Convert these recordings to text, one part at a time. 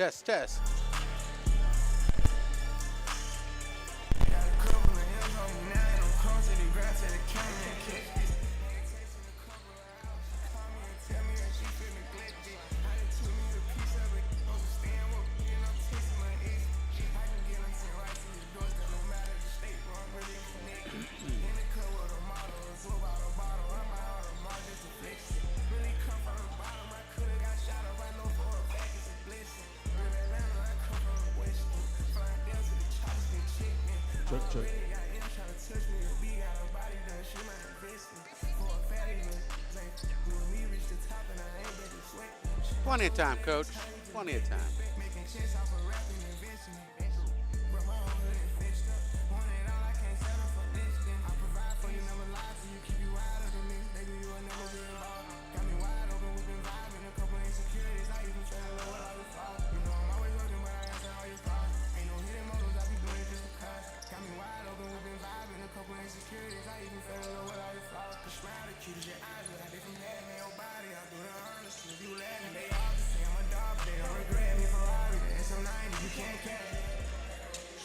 Test, test. Check. Plenty of time, Coach. Plenty of time.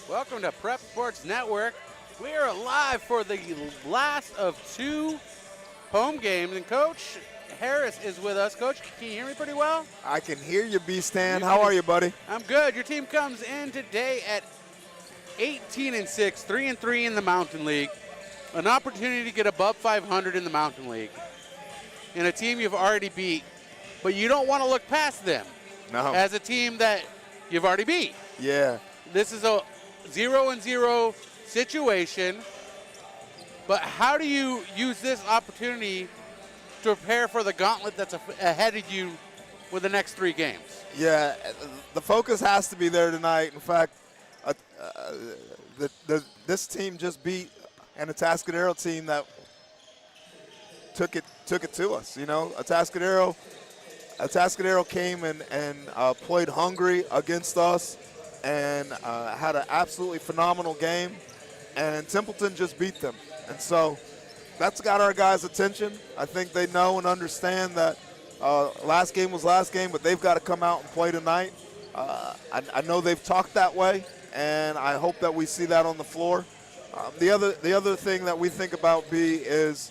Welcome to Prep Sports Network. We are live for the last of 2 home games, and Coach Harris is with us. Coach, can you hear me pretty well? I can hear you, B-Stan. How are you, buddy? I'm good. Your team comes in today at 18-6, 3-3 in the Mountain League, an opportunity to get above 500 in the Mountain League, and a team you've already beat, but you don't want to look past them as a team that you've already beat. Yeah. This is a 0-0 situation, but how do you use this opportunity to prepare for the gauntlet that's ahead of you with the next 3 games? Yeah, the focus has to be there tonight. In fact, this team just beat an Atascadero team that took it to us. You know, Atascadero came and played hungry against us and had an absolutely phenomenal game, and Templeton just beat them. And so that's got our guys' attention. I think they know and understand that last game was last game, but they've got to come out and play tonight. I know they've talked that way, and I hope that we see that on the floor. The other thing that we think about, B, is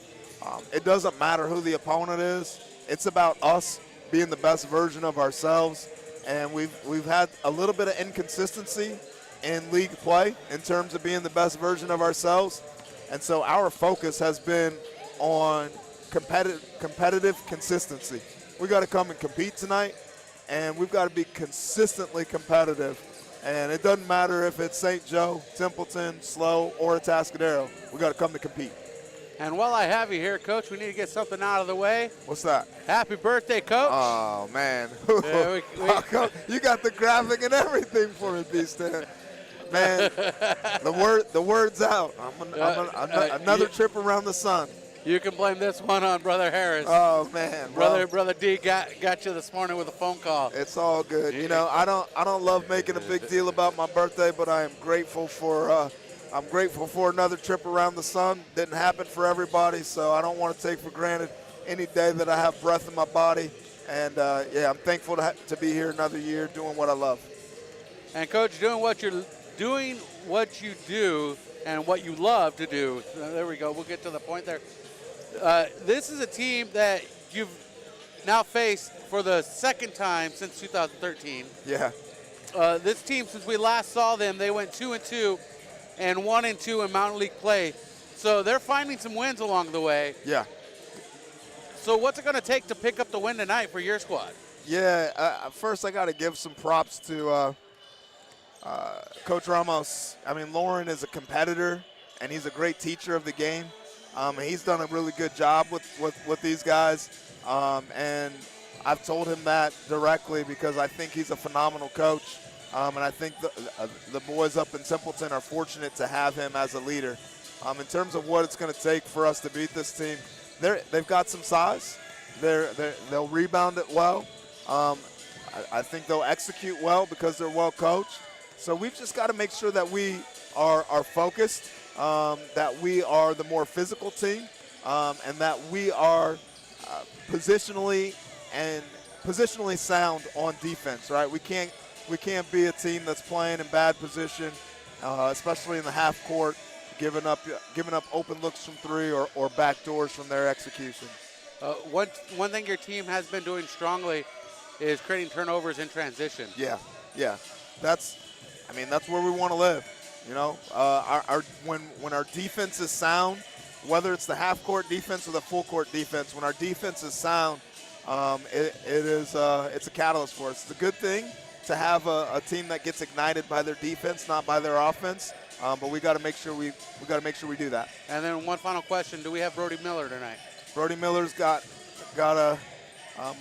it doesn't matter who the opponent is. It's about us being the best version of ourselves. And we've had a little bit of inconsistency in league play in terms of being the best version of ourselves. And so our focus has been on competitive consistency. We got to come and compete tonight, and we've got to be consistently competitive. And it doesn't matter if it's St. Joe, Templeton, SLO, or Atascadero. We got to come to compete. And while I have you here, Coach, we need to get something out of the way. What's that? Happy birthday, Coach. Oh, man. Yeah, you got the graphic and everything for me, B-Stan. Man, the word's out. Another trip around the sun. You can blame this one on Brother Harris. Oh, man. Brother D got you this morning with a phone call. It's all good. You know, I don't love making a big deal about my birthday, but I am grateful for another trip around the sun. Didn't happen for everybody, so I don't want to take for granted any day that I have breath in my body. And, yeah, I'm thankful to be here another year doing what I love. And, Coach, doing what you do and what you love to do. There we go. We'll get to the point there. This is a team that you've now faced for the second time since 2013. Yeah. This team, since we last saw them, they went 2-2 and 1-2 in Mountain League play. So they're finding some wins along the way. Yeah. So what's it going to take to pick up the win tonight for your squad? Yeah, first I got to give some props to Coach Ramos. I mean, Lauren is a competitor, and he's a great teacher of the game. He's done a really good job with these guys, and I've told him that directly because I think he's a phenomenal coach. And I think the boys up in Templeton are fortunate to have him as a leader. In terms of what it's going to take for us to beat this team, they've got some size. They'll rebound it well. I think they'll execute well because they're well coached. So we've just got to make sure that we are focused, that we are the more physical team, and that we are positionally sound on defense. Right? We can't We can't be a team that's playing in bad position, especially in the half court, giving up open looks from three or back doors from their execution. One thing your team has been doing strongly is creating turnovers in transition. Yeah. That's where we want to live. You know, when our defense is sound, whether it's the half court defense or the full court defense, when our defense is sound, it's a catalyst for us. It's a good thing to have a team that gets ignited by their defense, not by their offense. But we got to make sure we do that. And then one final question: do we have Brody Miller tonight? Brody Miller's got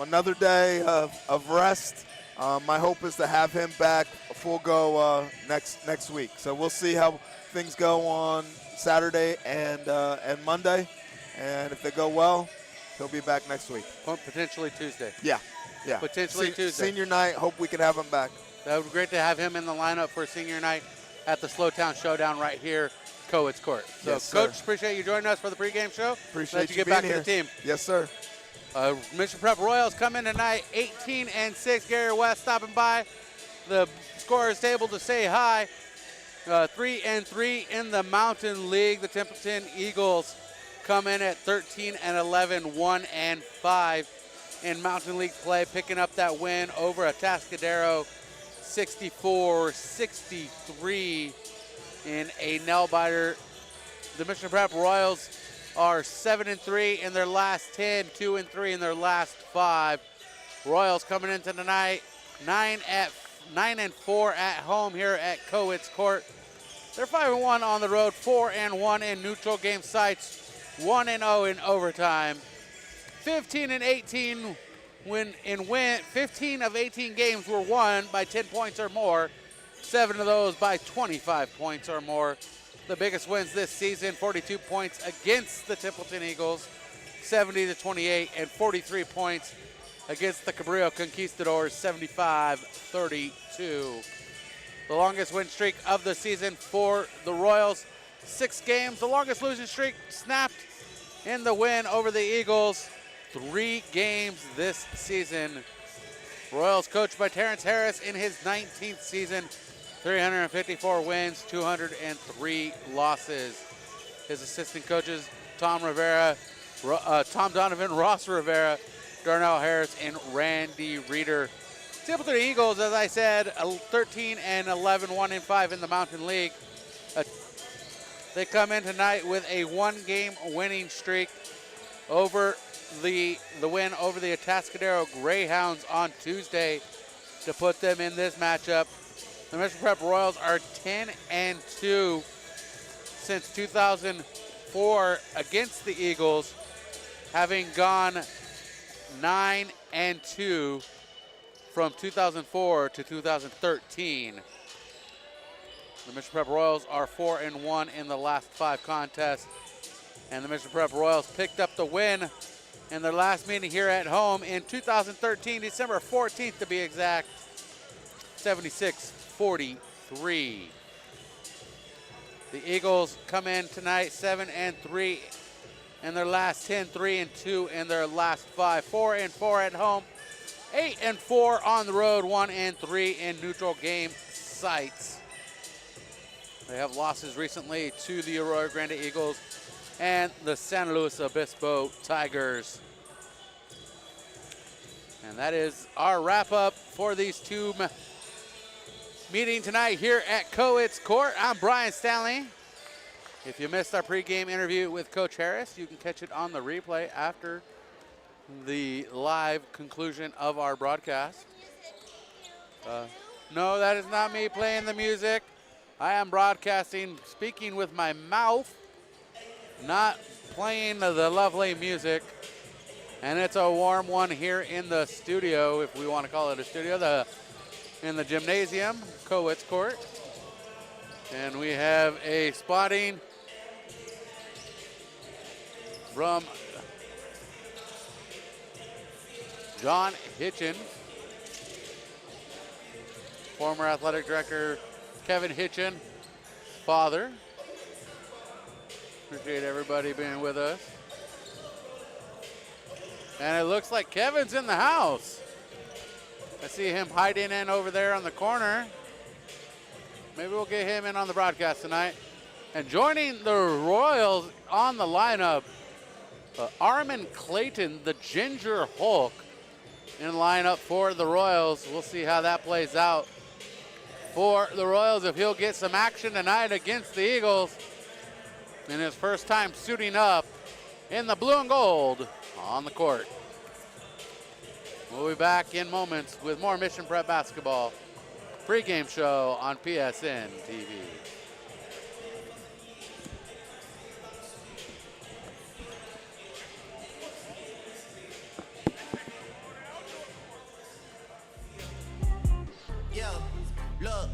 another day of rest. My hope is to have him back full go next week. So we'll see how things go on Saturday and Monday, and if they go well, he'll be back next week. Potentially Tuesday. Yeah. Potentially Tuesday. Senior night. Hope we can have him back. That would be great to have him in the lineup for senior night at the Slowtown Showdown right here, Cowitz Court. So, yes, Coach, appreciate you joining us for the pregame show. Appreciate you you get back being to the team. Yes, sir. Mission Prep Royals come in tonight, 18-6. Gary West stopping by the scorer's table to say hi. 3-3 in the Mountain League. The Templeton Eagles come in at 13-11, 1-5 in Mountain League play, picking up that win over Atascadero, 64-63 in a nail-biter. The Mission Prep Royals are 7-3 in their last 10, 2-3 in their last 5. Royals coming into tonight 9-4 at home here at Cowitz Court. They're 5-1 on the road, 4-1 in neutral game sites, 1-0 in overtime. 15-18 when 15 of 18 games were won by 10 points or more, 7 of those by 25 points or more. The biggest wins this season, 42 points against the Templeton Eagles, 70-28, and 43 points against the Cabrillo Conquistadors, 75-32. The longest win streak of the season for the Royals, 6 games. The longest losing streak snapped in the win over the Eagles, 3 games this season. Royals coached by Terrence Harris in his 19th season, 354 wins, 203 losses. His assistant coaches, Tom Donovan, Ross Rivera, Darnell Harris, and Randy Reeder. Templeton Eagles, as I said, 13-11, 1-5 in the Mountain League. They come in tonight with a 1-game winning streak over the win over the Atascadero Greyhounds on Tuesday to put them in this matchup. The Mission Prep Royals are 10-2 since 2004 against the Eagles, having gone 9-2 from 2004 to 2013. The Mission Prep Royals are 4-1 in the last 5 contests, and the Mission Prep Royals picked up the win in their last meeting here at home in 2013, December 14th to be exact, 76-43. The Eagles come in tonight 7-3 in their last 10, 3-2 in their last 5, 4-4 at home, 8-4 on the road, 1-3 in neutral game sites. They have losses recently to the Arroyo Grande Eagles and the San Luis Obispo Tigers. And that is our wrap up for these two meeting tonight here at Cowitz Court. I'm Brian Stanley. If you missed our pregame interview with Coach Harris, you can catch it on the replay after the live conclusion of our broadcast. No, that is not me playing the music. I am broadcasting, speaking with my mouth, not playing the lovely music. And it's a warm one here in the studio, if we want to call it a studio, in the gymnasium, Cowitz Court. And we have a spotting from John Hitchin, former athletic director Kevin Hitchin, father. Appreciate everybody being with us. And it looks like Kevin's in the house. I see him hiding in over there on the corner. Maybe we'll get him in on the broadcast tonight. And joining the Royals on the lineup, Armin Clayton, the Ginger Hulk, in lineup for the Royals. We'll see how that plays out for the Royals, if he'll get some action tonight against the Eagles in his first time suiting up in the blue and gold on the court. We'll be back in moments with more Mission Prep Basketball pregame show on PSN TV. Yo, look.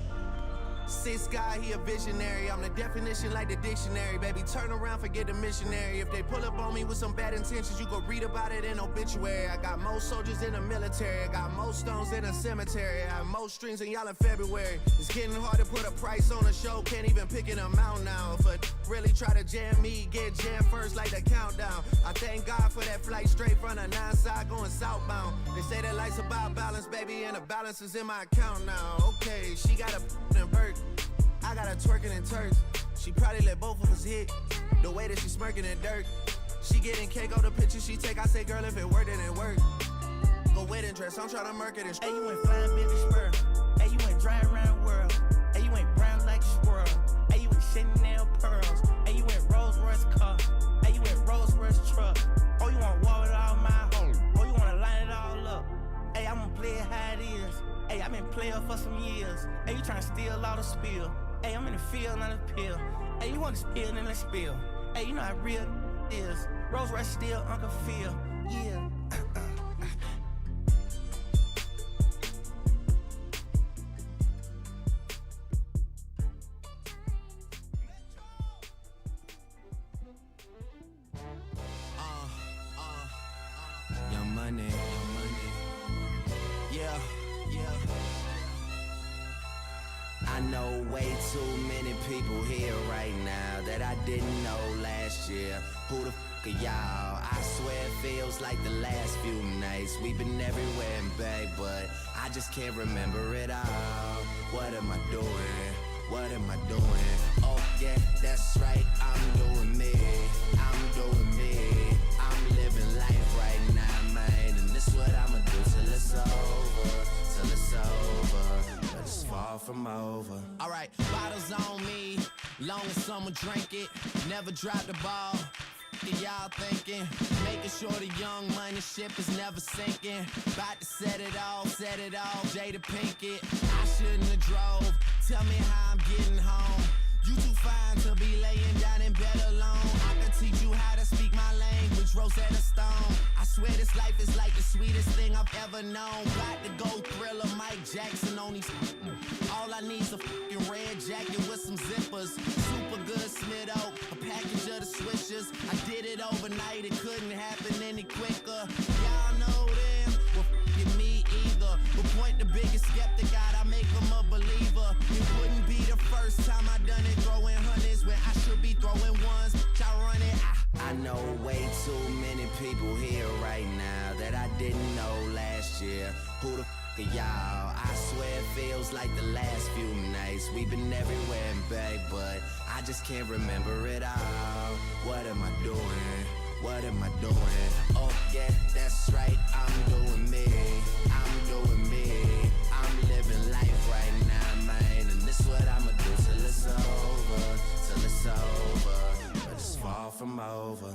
Six guy, he a visionary. I'm the definition like the dictionary. Baby, turn around, forget the missionary. If they pull up on me with some bad intentions, you go read about it in obituary. I got more soldiers in the military. I got more stones in a cemetery. I have more strings than y'all in February. It's getting hard to put a price on a show. Can't even pick an amount now. If a really try to jam me, get jammed first like the countdown. I thank God for that flight straight from the 9 side going southbound. They say that life's about balance, baby, and the balance is in my account now. Okay, she got a bird. I got her twerking in Turks. She probably let both of us hit. The way that she smirking in dirt. She getting cake on the pictures she take. I say, girl, if it worked, then it worked. Go wedding dress, I'm trying to murk it and hey, you ain't flying bitch spur. Hey, you ain't driving around the world. Hey, you ain't brown like a squirrel. Hey, you ain't Chanel pearls. Hey, you ain't Rolls Royce car. Hey, you ain't Rolls Royce truck. Oh, you want war with all my hoes. Oh, you wanna line it all up. Hey, I'm gonna play it how it is. Hey, I've been playing for some years. Hey, you trying to steal all the spill. Hey, I'm in the field, not a pill. Hey, you want to spill, then let's spill. Hey, you know how real is. Rolls Royce still, Uncle Phil. Yeah. Young money, young money. Yeah, yeah. I know way too many people here right now that I didn't know last year. Who the f*** are y'all? I swear it feels like the last few nights. We've been everywhere and back, but I just can't remember it all. What am I doing? What am I doing? Oh yeah, that's right, I'm doing me. I'm doing me. I'm living life right now, man. And this what I'ma do till it's over. Till it's over. But it's far from over. Alright, bottles on me. Long as someone drink it. Never drop the ball. Y'all thinking, making sure the young money ship is never sinking. About to set it off, Jada Pinkett. I shouldn't have drove, tell me how I'm getting home. You too fine to be laying down in bed alone. I can teach you how to speak my language, Rosetta Stone. I swear this life is like the sweetest thing I've ever known. Got to go Thriller, Mike Jackson on these. All I need's a fucking red jacket with some zippers. Super good Smitto, a package of the Swishers. I did it overnight, it couldn't happen any quicker. Y'all know them, well fucking me either. But point the biggest skeptic out, I make them a believer. It wouldn't be the first time I done it, throwing hundreds when I should be throwing ones. I run it. I know way too many people here right now that I didn't know last year. Who the f*** are y'all? I swear it feels like the last few nights. We've been everywhere and back, but I just can't remember it all. What am I doing? What am I doing? Oh yeah, that's right, I'm doing me. I'm doing me. I'm living life right now, man. And this what I'ma do till it's over. Till it's over. But it's far from over.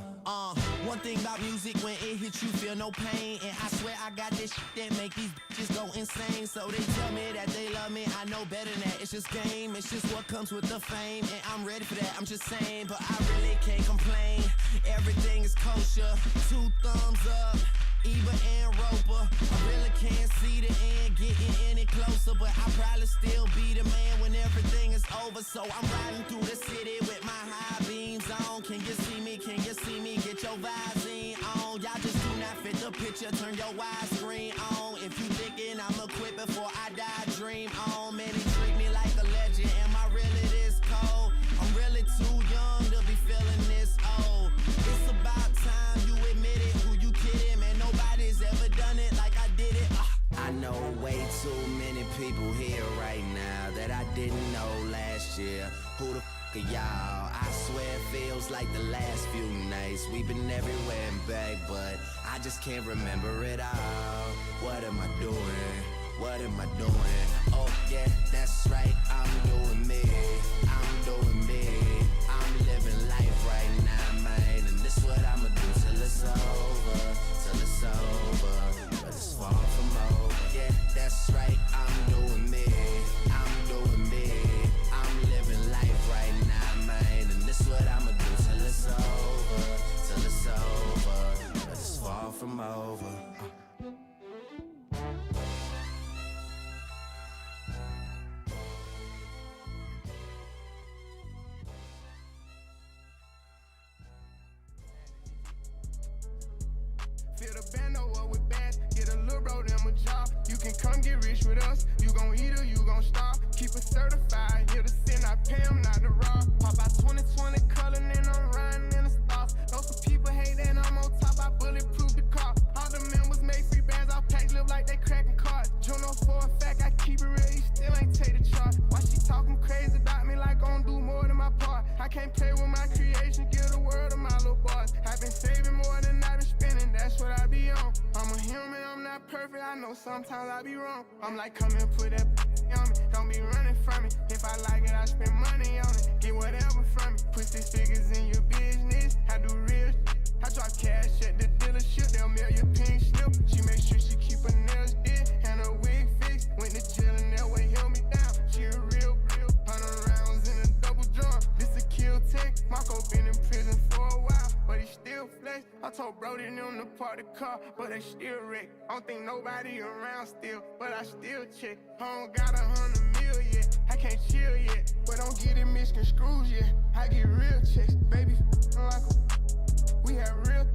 One thing about music, when it hits you feel no pain. And I swear I got this shit that make these bitches go insane. So they tell me that they love me, I know better than that. It's just game, it's just what comes with the fame. And I'm ready for that, I'm just saying. But I really can't complain, everything is kosher. 2 thumbs up, Eva and Roper. I really can't see the end getting any closer, but I'll probably still be the man when everything is over. So I'm riding through the city with my high beams on. Can you see me? Can you see me? Get your Visine on. Y'all just do not fit the picture. Turn your widescreen on. If you thinking I'ma quit before I die, dream on. Man, they treat me like a legend. Am I really this cold? I'm really too young to be feeling this old. It's about time you admit it. Who you kidding? Man, nobody's ever done it like I did it. I know way feels like the last few nights. We've been everywhere and back, but I just can't remember it all. What am I doing? What am I doing? Oh yeah, that's right, I'm doing me. I'm doing me. I'm living life right now, man. And this what I'ma do till it's over. Till it's over. But it's far from over. Yeah, that's right, I'm doing me. I'm doing me. I'm living life right now, man. And this what I'ma do till it's over. Till it's over. But it's far from over. Feel the band over with bands, get a little bro them a job. You can come get rich with us, you gon' eat or you gon' starve. Keep it certified, here to sin, I pay them not to rob. Pop out 2020 color and I'm riding in the stars. Know some people hate that I'm on top, I bulletproof the car. All the members make free bands, all packs live like they cracking cards. Juno for a fact, I keep it real, he still ain't take the charge. Why she talking crazy about me like gon' do more than my part? I can't play with my creation, give the world to my little boys. I've been saving more than I've been spending, that's what I be on. I'm a human, I'm not perfect, I know sometimes I be wrong. I'm like, come and put that on me, don't be running from me. If I like it, I spend money on it, get whatever from me. Put 6 figures in your business, I do real shit. I drop cash at the dealership, they'll mail your pink slip. She make sure she keep her nails did and her wig fixed. Went to jail and that way held me down. She a real 100 rounds in a double drum. This a kill tech. Marco been in prison for a while, but he still flex. I told Brody them to park the car, but they still wreck. I don't think nobody around still, but I still check. I don't got 100 mil yet, I can't chill yet, but don't get it misconstrued yet. I get real checks, baby, like a we have real,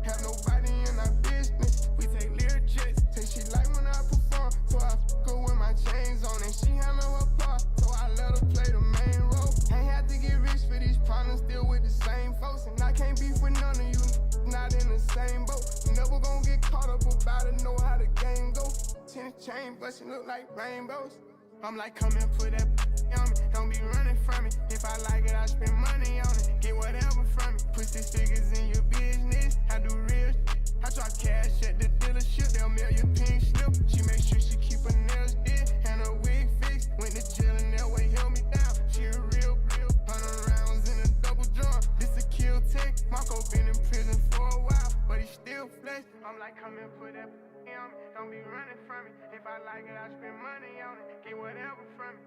have nobody in our business. We take lyric jets, say she like when I perform, so I go with my chains on and she handle her part, so I let her play the main role. Ain't had to get rich for these problems, still with the same folks, and I can't beef with none of you, not in the same boat. You never gonna get caught up about it, know how the game go. Tennis chain bustin' look like rainbows. I'm like, come and put that on me, don't be running from me. If I like it, I spend money on it, get whatever from me. Put 6 figures in your business, I do real shit. I drop cash at the dealership, they'll mail your pink slip. She make sure she keep her nails did and her wig fixed. Went to jail and that way held me down. She a real 100 rounds in a double drum. This a kill tech. Marco been in prison for a while, but he still flex. I'm like, come and put that on me, don't be running from me. If I like it, I spend money on it, get whatever from me.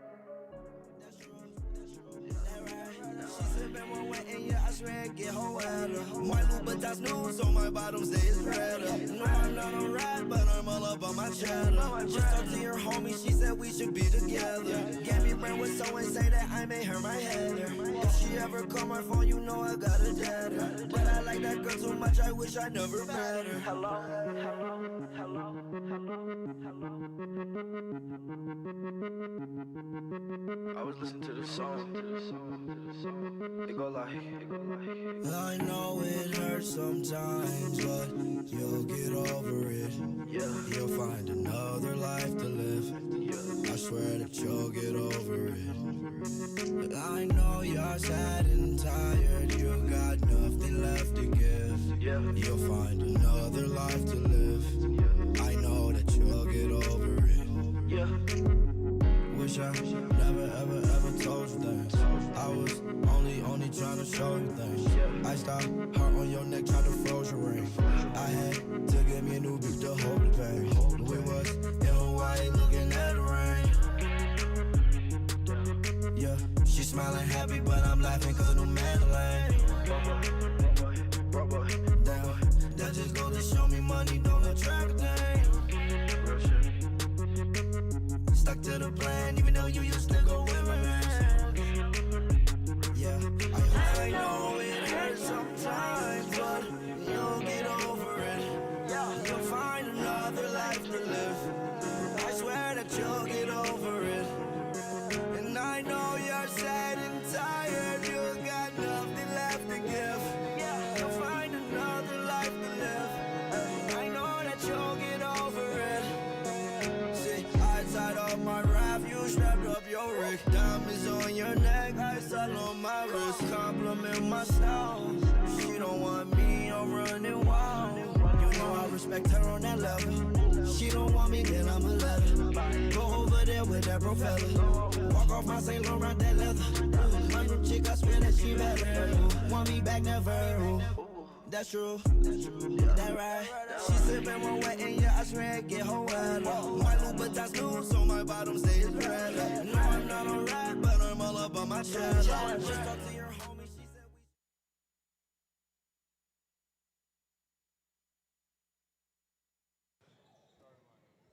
She sippin' one wet and yeah, I swear it get her wetter. My Louboutins new, so my bottoms they is redder. No, I'm not a rat, but I'm all up on my cheddar. Just talked to your homie, she said we should be together. Gave me brain with so and say that I made her my header. If she ever call my phone, you know I got a deader. But I like that girl so much, I wish I never met her. Hello, hello, hello, hello, hello. I was listening to the song, it go like, I know it hurts sometimes, but you'll get over it. Yeah, you'll find another life to live. I swear that you'll get over it. But I know you're sad and tired, you got nothing left to give. Yeah, you'll find another life to live. I know that you'll get over it. Yeah. Wish I never ever told you things. I was only trying to show you things. I stopped heart on your neck, trying to froze your ring. I had to get me a new beat to hold the pain. We was in Hawaii looking at the rain. Yeah, she's smiling happy, but I'm laughing cause a new Madeline. Damn, that just go to show me money don't attract a thing. Stuck to the plan, even though you used to go with my man. Yeah, I know it hurts sometimes, but you'll get over it. You'll find another life to live. I swear that you'll get over it. And I know you're sad and tired, you got my style. She don't want me, I'm running wild. You know I respect her on that level. She don't want me, then I'm a leather. Go over there with that bro fella. Walk off my St. Laurent, that leather. My new chick, I swear that she better. Want me back, never. That's true, that right. She sippin' one wet and yeah, I swear I get her wet. My Louboutins new, so my bottom stays red. No, I'm not alright, but I'm all up on my chest. Just talk to your homie, she said we.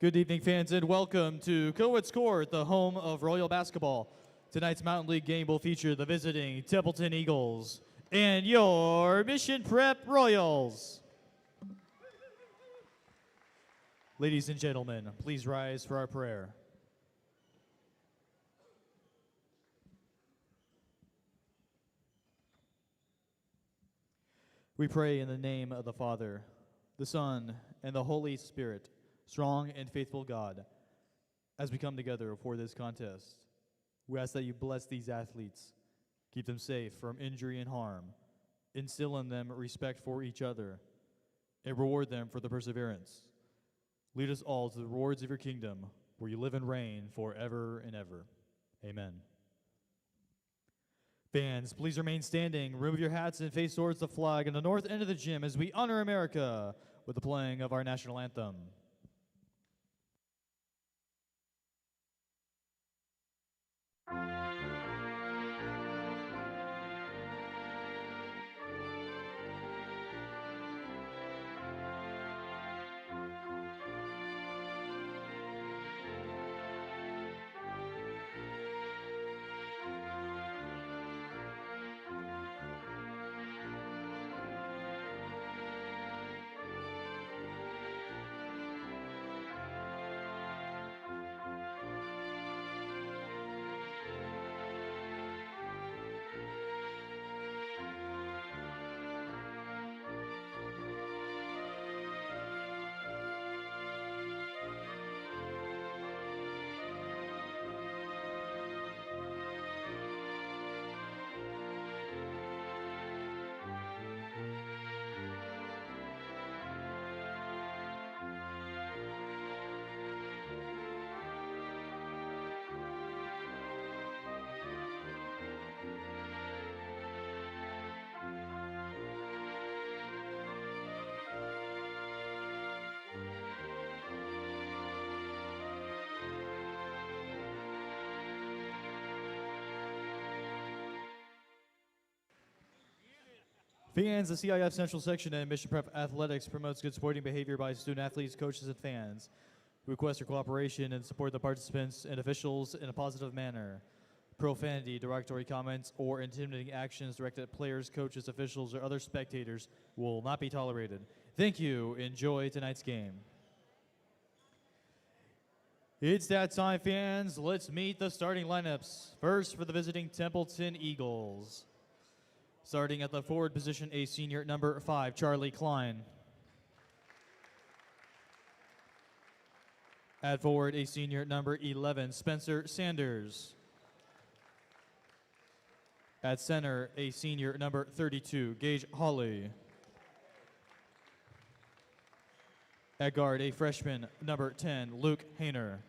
Good evening, fans, and welcome to Cowitz Court, the home of Royal Basketball. Tonight's Mountain League game will feature the visiting Templeton Eagles and your Mission Prep Royals. Ladies and gentlemen, please rise for our prayer. We pray in the name of the Father, the Son, and the Holy Spirit, strong and faithful God, as we come together for this contest. We ask that you bless these athletes, keep them safe from injury and harm, instill in them respect for each other, and reward them for the perseverance. Lead us all to the rewards of your kingdom, where you live and reign forever and ever. Amen. Fans, please remain standing, remove your hats, and face towards the flag in the north end of the gym as we honor America with the playing of our national anthem. Fans, the CIF Central Section and Mission Prep Athletics promotes good sporting behavior by student athletes, coaches, and fans. We request your cooperation and support the participants and officials in a positive manner. Profanity, derogatory comments, or intimidating actions directed at players, coaches, officials, or other spectators will not be tolerated. Thank you. Enjoy tonight's game. It's that time, fans. Let's meet the starting lineups. First, for the visiting Templeton Eagles. Starting at the forward position, a senior number 5, Charlie Klein. At forward, a senior number 11, Spencer Sanders. At center, a senior number 32, Gage Hawley. At guard, a freshman number 10, Luke Hayner.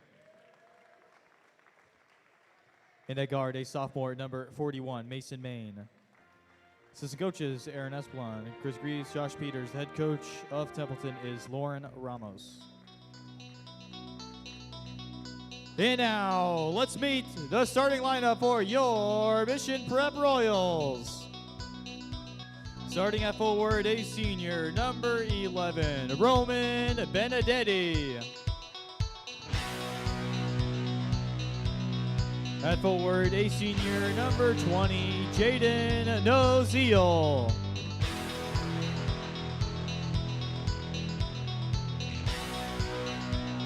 And at guard, a sophomore number 41, Mason Main. Assistant coaches, Aaron Espelon, Chris Greaves, Josh Peters. The head coach of Templeton is Lauren Ramos. And now, let's meet the starting lineup for your Mission Prep Royals. Starting at forward, a senior, number 11, Roman Benedetti. At forward, a senior, number 20, Jaden Noziel.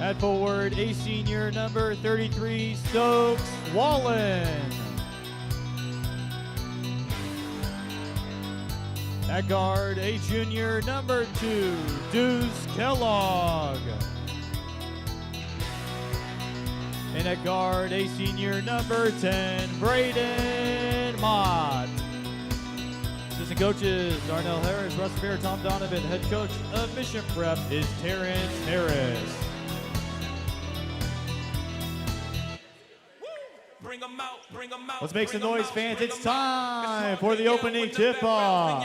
At forward, a senior, number 33, Stokes Wallen. At guard, a junior, number 2, Deuce Kellogg. And at guard, a senior, number 10, Braden Mott. Assistant coaches, Darnell Harris, Russ Fair, Tom Donovan. Head coach of Mission Prep is Terrence Harris. Let's make some noise, fans. It's time for the opening tip-off.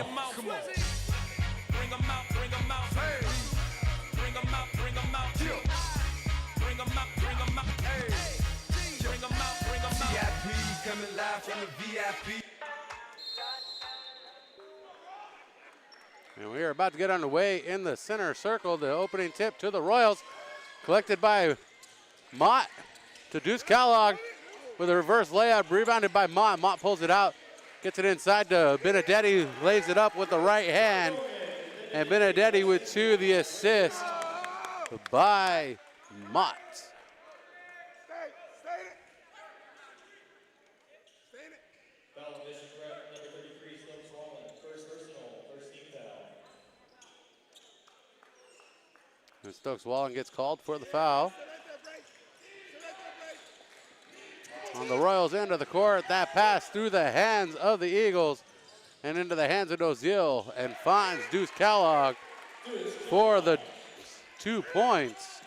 Coming live from the VIP. And we are about to get underway in the center circle. The opening tip to the Royals, collected by Mott to Deuce Kellogg with a reverse layup, rebounded by Mott. Mott pulls it out, gets it inside to Benedetti, lays it up with the right hand. And Benedetti with 2, the assist by Mott. And Stokes Wallen gets called for the foul. On the Royals' end of the court, that pass through the hands of the Eagles and into the hands of Noziel, and finds Deuce Kellogg for the 2 points.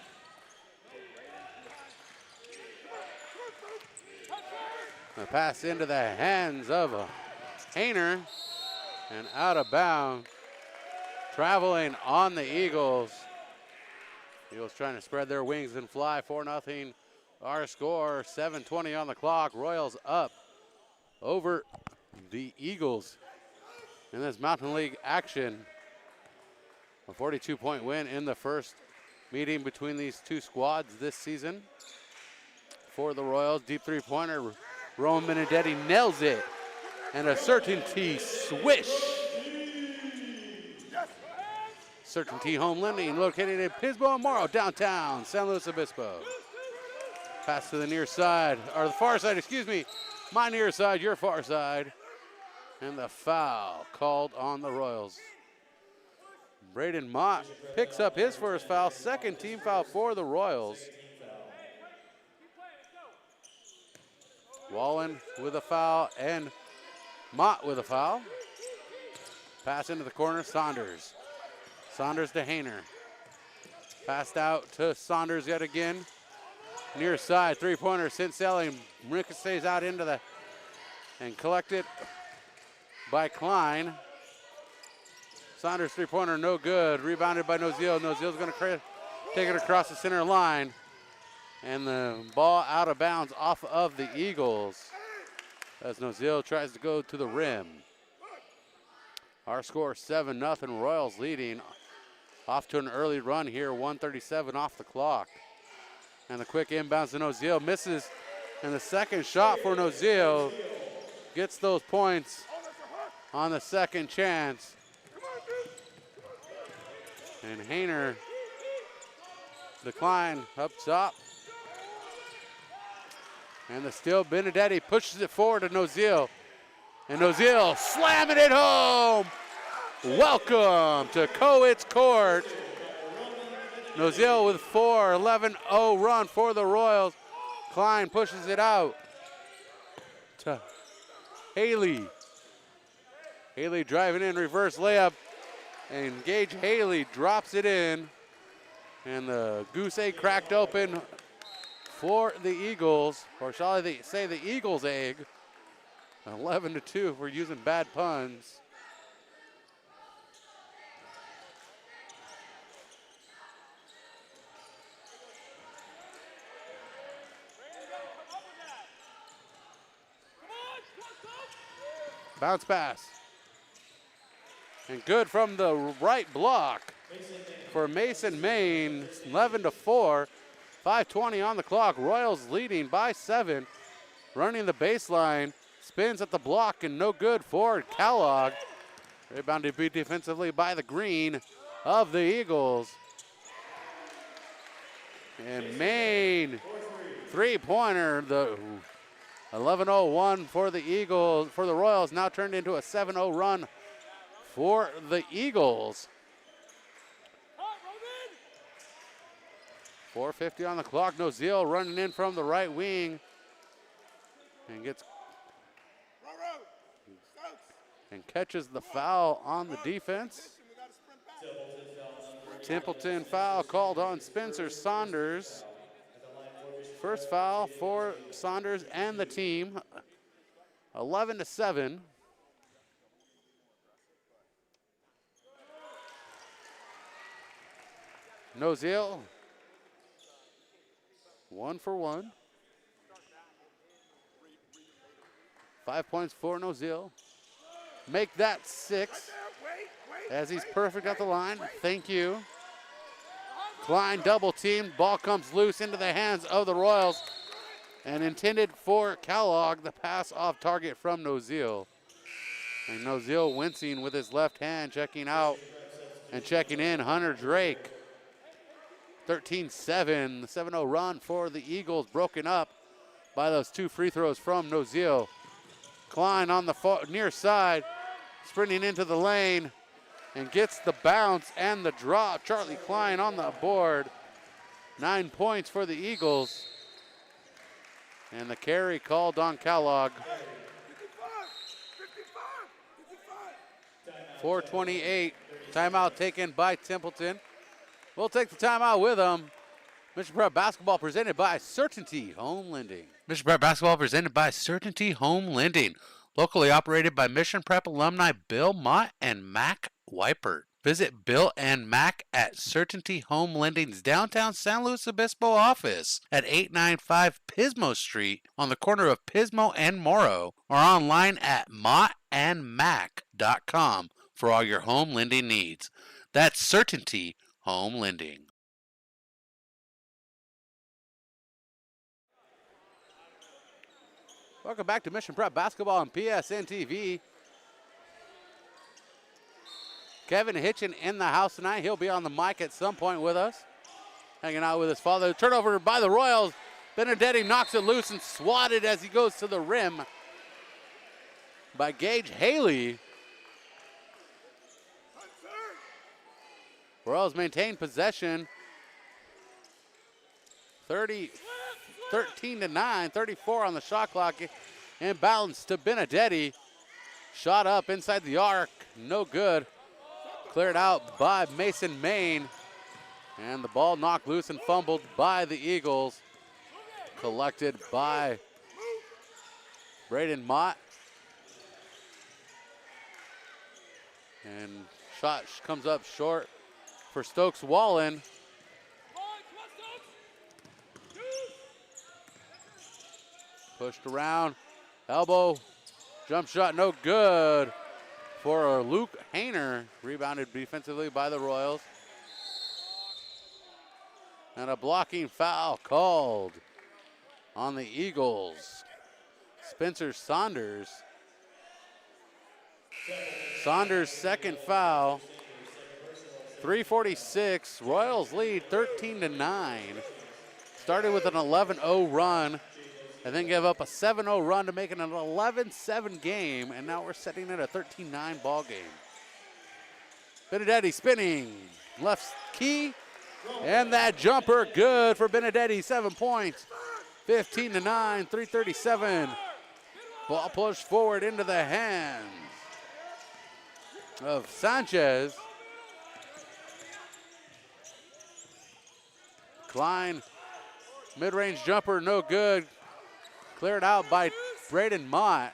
The pass into the hands of Hayner and out of bounds. Traveling on the Eagles. Eagles trying to spread their wings and fly. 4-0. Our score, 7:20 on the clock. Royals up over the Eagles in this Mountain League action. A 42-point win in the first meeting between these two squads this season. For the Royals, deep three-pointer, Roman Benedetti nails it. And a certainty swish. Certainty Home Lending, located in Pismo and Morrow, downtown San Luis Obispo. Pass to the near side, or the far side, excuse me. My near side, your far side. And the foul called on the Royals. Braden Mott picks up his first foul, second team foul for the Royals. Wallen with a foul and Mott with a foul. Pass into the corner, Saunders. Saunders to Hayner. Passed out to Saunders yet again. Near side, three-pointer, Cincelli ricochets out into the, and collected by Klein. Saunders three-pointer, no good. Rebounded by Noziel. Noziel's gonna take it across the center line. And the ball out of bounds off of the Eagles as Noziel tries to go to the rim. Our score 7-0, Royals leading. Off to an early run here, 1:37 off the clock. And the quick inbounds to Noziel, misses. And the second shot for Noziel gets those points on the second chance. And Hayner, decline up top. And the steal, Benedetti pushes it forward to Noziel. And Noziel slamming it home. Welcome to Cowitz Court. Noziel with 4, 11-0 run for the Royals. Klein pushes it out to Haley. Haley driving in, reverse layup. And Gage Haley drops it in. And the goose egg cracked open for the Eagles, or shall I say the Eagles egg. 11-2 if we're using bad puns. Bounce pass. And good from the right block for Mason Main, 11-4. 5:20 on the clock. Royals leading by 7. Running the baseline. Spins at the block and no good for Kellogg. Rebounded beat defensively by the green of the Eagles. And Main, three-pointer. The 11-0-1 for the Eagles, for the Royals, now turned into a 7-0 run for the Eagles. 4:50 on the clock. Noziel running in from the right wing and gets and catches the foul on the defense. Templeton foul called on Spencer Saunders. First foul for Saunders and the team. 11-7. Nozile, 1 for 1. 5 points for Nozile. Make that 6 as he's perfect at the line. Thank you. Klein double teamed. Ball comes loose into the hands of the Royals and intended for Kellogg. The pass off target from Nozile. And Nozile wincing with his left hand, checking out and checking in. Hunter Drake. 13-7, the 7-0 run for the Eagles, broken up by those 2 free throws from Nozile. Klein on the near side, sprinting into the lane and gets the bounce and the drop. Charlie Klein on the board. 9 points for the Eagles. And the carry called on Kellogg. 4:28, timeout taken by Templeton. We'll take the timeout with them. Mission Prep Basketball presented by Certainty Home Lending. Mission Prep Basketball presented by Certainty Home Lending. Locally operated by Mission Prep alumni Bill Mott and Mac Weipert. Visit Bill and Mac at Certainty Home Lending's downtown San Luis Obispo office at 895 Pismo Street on the corner of Pismo and Morrow, or online at mottandmac.com for all your home lending needs. That's Certainty Home Lending. Welcome back to Mission Prep Basketball on PSNtv. Kevin Hitchin in the house tonight. He'll be on the mic at some point with us, hanging out with his father. Turnover by the Royals. Benedetti knocks it loose and swatted as he goes to the rim by Gage Haley. Royals maintain possession. 13-9, 34 on the shot clock. Inbounds to Benedetti. Shot up inside the arc, no good. Cleared out by Mason Main. And the ball knocked loose and fumbled by the Eagles. Collected by Braden Mott. And shot comes up short for Stokes Wallen. Pushed around, elbow, jump shot, no good for Luke Hayner. Rebounded defensively by the Royals. And a blocking foul called on the Eagles. Spencer Saunders. Saunders' second foul. 3:46, Royals lead 13-9. Started with an 11-0 run and then gave up a 7-0 run to make it an 11-7 game, and now we're setting it a 13-9 ball game. Benedetti spinning, left key, and that jumper good for Benedetti, 7 points. 15-9, 3:37. Ball pushed forward into the hands of Sanchez. Klein, mid-range jumper, no good. Cleared out by Braden Mott.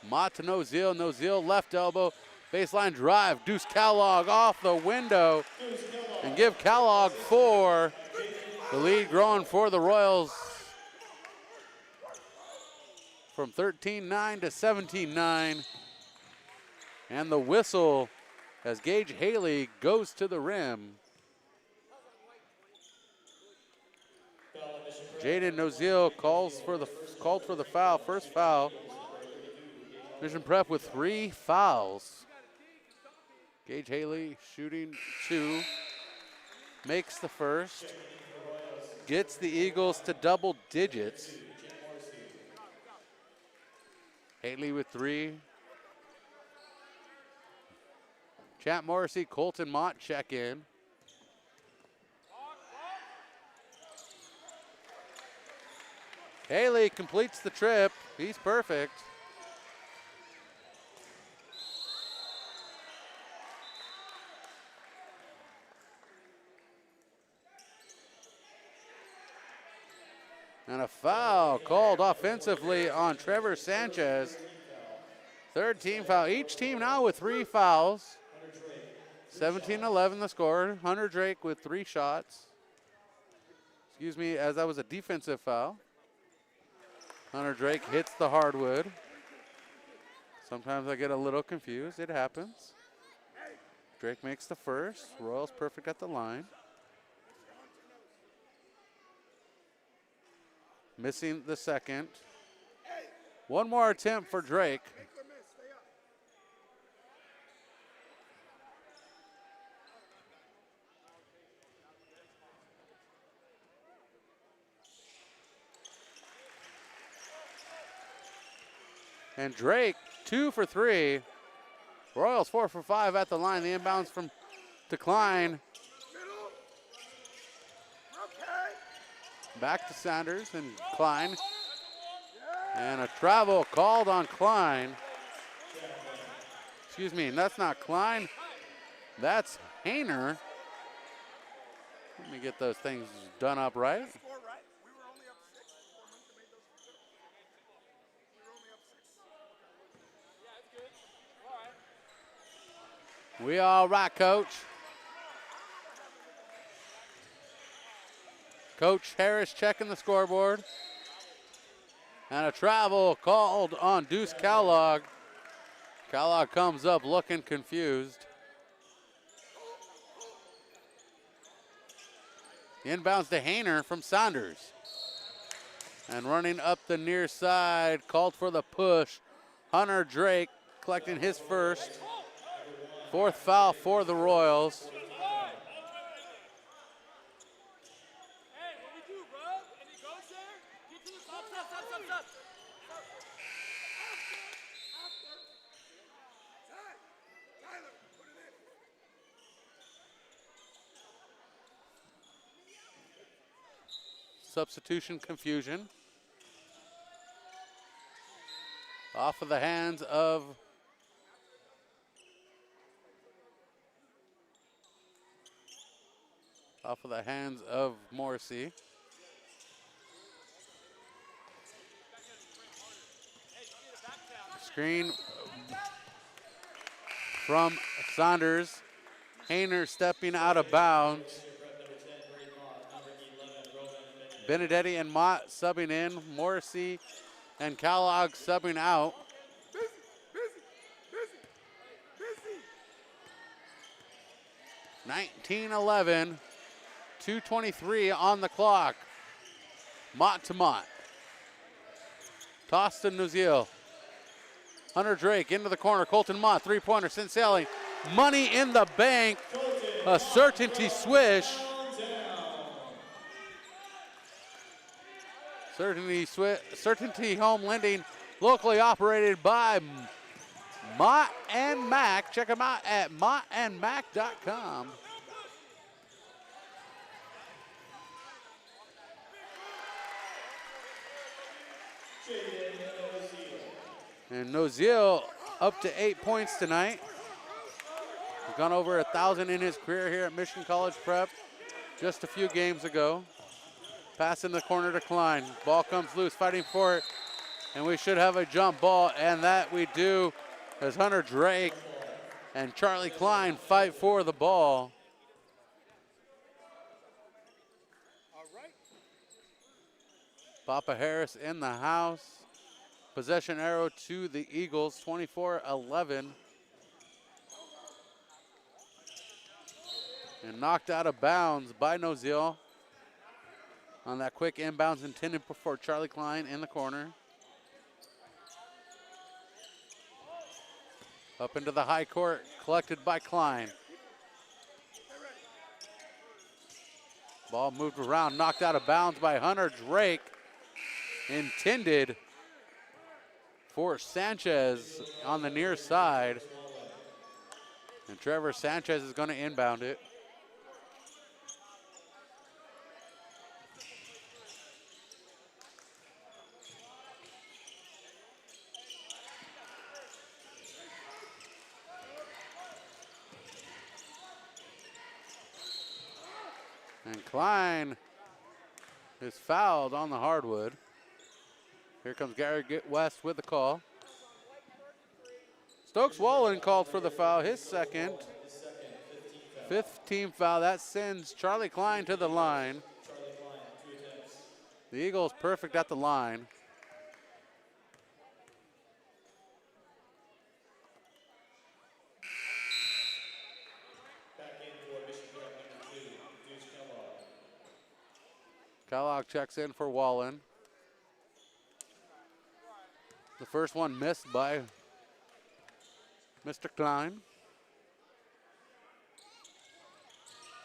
Mott to Nozile. Nozile left elbow. Baseline drive. Deuce Kellogg off the window. And give Kellogg 4. The lead growing for the Royals from 13-9 to 17-9. And the whistle as Gage Haley goes to the rim. Jaden Nozile called for the foul, first foul. Mission Prep with 3 fouls. Gage Haley shooting 2, makes the first, gets the Eagles to double digits. Haley with 3. Champ Morrissey, Colton Mott check in. Haley completes the trip. He's perfect. And a foul called offensively on Trevor Sanchez. Third team foul. Each team now with 3 fouls. 17-11 the score. Hunter Drake with 3 shots. Excuse me, as that was a defensive foul. Hunter Drake hits the hardwood. Sometimes I get a little confused. It happens. Drake makes the first. Royals perfect at the line. Missing the second. One more attempt for Drake. And Drake, 2 for 3. Royals 4 for 5 at the line. The inbounds from Decline. Back to Sanders and Klein. And a travel called on Klein. Excuse me, that's not Klein. That's Hayner. Let me get those things done up right. We all right, Coach. Coach Harris checking the scoreboard. And a travel called on Deuce Kellogg. Kellogg comes up looking confused. Inbounds to Hayner from Saunders. And running up the near side, called for the push. Hunter Drake collecting his first. 4th foul for the Royals. Substitution confusion. Off of the hands of Morrissey. Screen from Saunders. Hayner stepping out of bounds. Benedetti and Mott subbing in. Morrissey and Kellogg subbing out. 19-11, 2:23 on the clock. Mott to Mott. Toss to Nuziel. Hunter Drake into the corner. Colton Mott, 3-pointer, sent sailing. Money in the bank. A certainty swish. Certainty Home Lending, locally operated by Mott and Mac. Check them out at mottandmac.com. And Noziel up to 8 points tonight. He's gone over 1,000 in his career here at Mission College Prep just a few games ago. Pass in the corner to Klein. Ball comes loose, fighting for it. And we should have a jump ball, and that we do as Hunter Drake and Charlie Klein fight for the ball. Papa Harris in the house. Possession arrow to the Eagles, 24-11. And knocked out of bounds by Noziel on that quick inbounds intended for Charlie Klein in the corner. Up into the high court, collected by Klein. Ball moved around, knocked out of bounds by Hunter Drake. Intended for Sanchez on the near side. And Trevor Sanchez is going to inbound it. And Klein is fouled on the hardwood. Here comes Gary West with the call. Stokes Wallen called for the foul, his second. 5th team foul. That sends Charlie Klein to the line. The Eagles perfect at the line. Kellogg checks in for Wallen. The first one missed by Mr. Klein.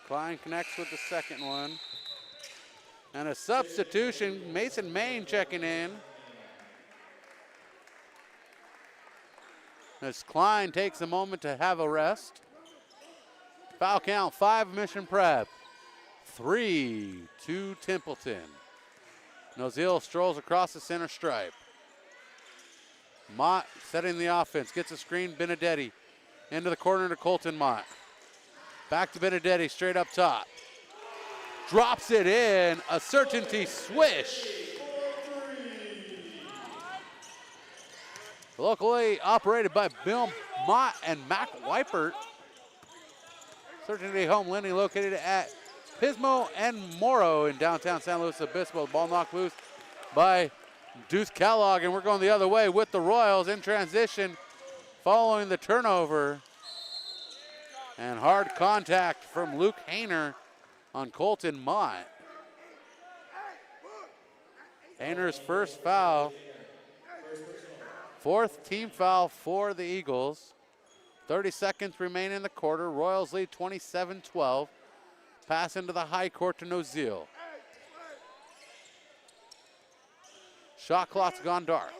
Klein connects with the second one. And a substitution, Mason Main checking in. As Klein takes a moment to have a rest. Foul count, 5 Mission Prep. 3 to Templeton. Nozil strolls across the center stripe. Mott setting the offense, gets a screen, Benedetti. Into the corner to Colton Mott. Back to Benedetti, straight up top. Drops it in, a certainty swish. Locally operated by Bill Mott and Mac Weipert. Certainty Home Lending located at Pismo and Morrow in downtown San Luis Obispo. Ball knocked loose by Deuce Kellogg, and we're going the other way with the Royals in transition following the turnover. And hard contact from Luke Hayner on Colton Mott. Hayner's first foul. 4th team foul for the Eagles. 30 seconds remain in the quarter. Royals lead 27-12. Pass into the high court to Nozil. Shot clock's gone dark.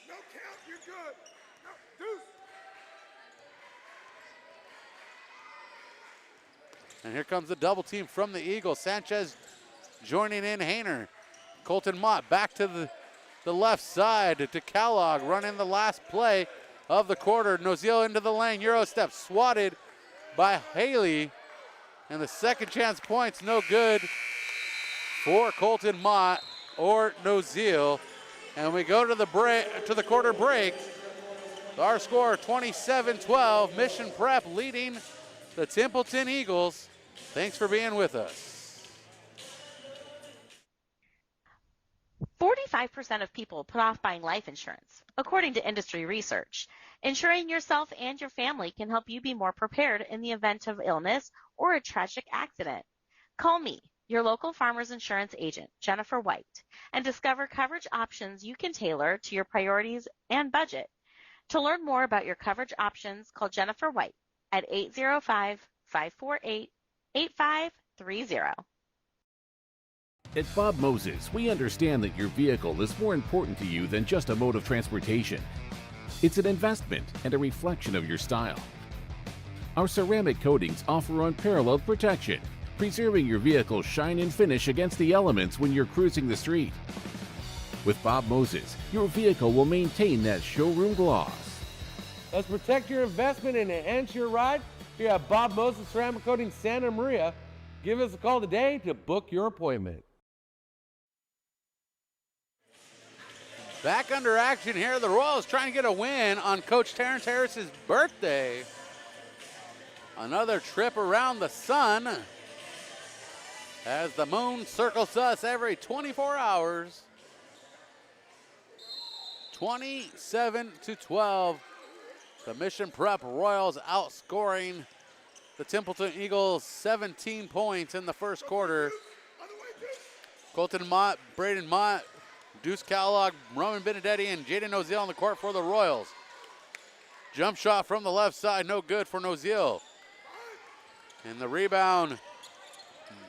No count, you're good. No, Deuce. And here comes the double team from the Eagles. Sanchez joining in Hayner. Colton Mott back to the left side to Kellogg, running the last play of the quarter. Nozil into the lane, Euro step swatted by Haley. And the second chance point's no good for Colton Mott or Nozil. And we go to the break, to the quarter break. Our score 27-12. Mission Prep leading the Templeton Eagles. Thanks for being with us. 45% of people put off buying life insurance, according to industry research. Insuring yourself and your family can help you be more prepared in the event of illness or a tragic accident. Call me, your local Farmers Insurance agent, Jennifer White, and discover coverage options you can tailor to your priorities and budget. To learn more about your coverage options, call Jennifer White at 805-548-8530. At Bob Moses, we understand that your vehicle is more important to you than just a mode of transportation. It's an investment and a reflection of your style. Our ceramic coatings offer unparalleled protection, preserving your vehicle's shine and finish against the elements when you're cruising the street. With Bob Moses, your vehicle will maintain that showroom gloss. Let's protect your investment and enhance your ride here at Bob Moses Ceramic Coating Santa Maria. Give us a call today to book your appointment. Back under action here. The Royals trying to get a win on Coach Terrence Harris's birthday. Another trip around the sun as the moon circles us every 24 hours. 27-12. The Mission Prep Royals outscoring the Templeton Eagles 17 points in the first quarter. Colton Mott, Braden Mott, Deuce Kellogg, Roman Benedetti, and Jaden Nozil on the court for the Royals. Jump shot from the left side, no good for Nozil. And the rebound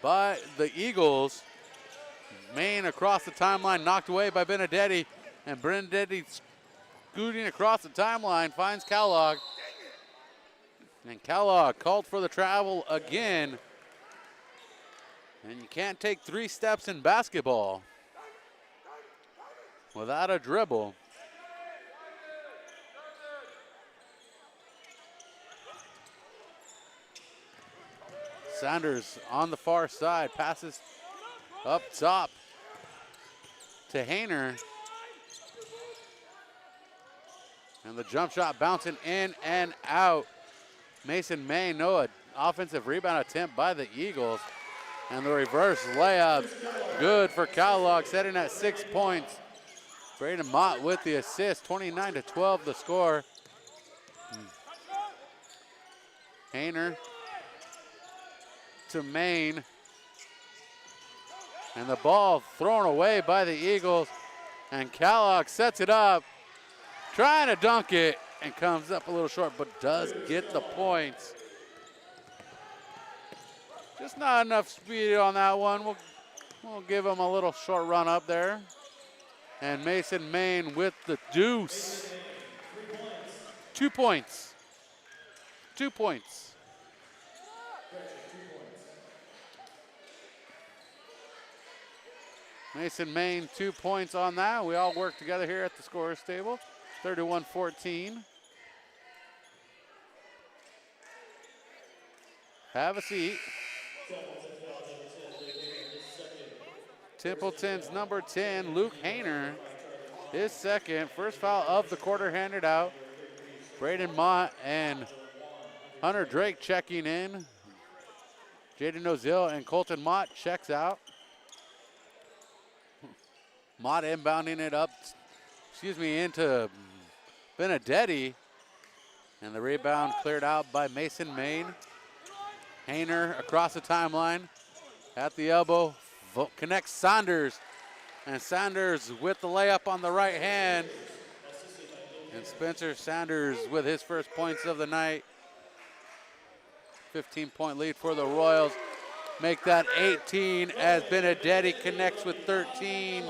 by the Eagles. Main across the timeline, knocked away by Benedetti. And Benedetti scooting across the timeline, finds Kellogg. And Kellogg called for the travel again. And you can't take 3 steps in basketball without a dribble. Sanders on the far side, passes Up top to Hayner. And the jump shot bouncing in and out. Mason Main, no offensive rebound attempt by the Eagles. And the reverse layup, good for Kellogg, setting at 6 points. Braden Mott with the assist, 29-12 the score. Hayner to Main. And the ball thrown away by the Eagles. And Kellogg sets it up, trying to dunk it, and comes up a little short, but does get the points. Just not enough speed on that one. We'll give him a little short run up there. And Mason Main with the deuce. 2 points. 2 points. Mason Main, 2 points on that. We all work together here at the scorer's table. 31-14. Have a seat. Templeton's number 10, Luke Hayner, his second. First foul of the quarter handed out. Braden Mott and Hunter Drake checking in. Jaden Ozil and Colton Mott checks out. Mott inbounding it up, into Benedetti. And the rebound cleared out by Mason Main. Hayner across the timeline, at the elbow, connects Saunders. And Saunders with the layup on the right hand. And Spencer Saunders with his first points of the night. 15-point lead for the Royals. Make that 18 as Benedetti connects with 13.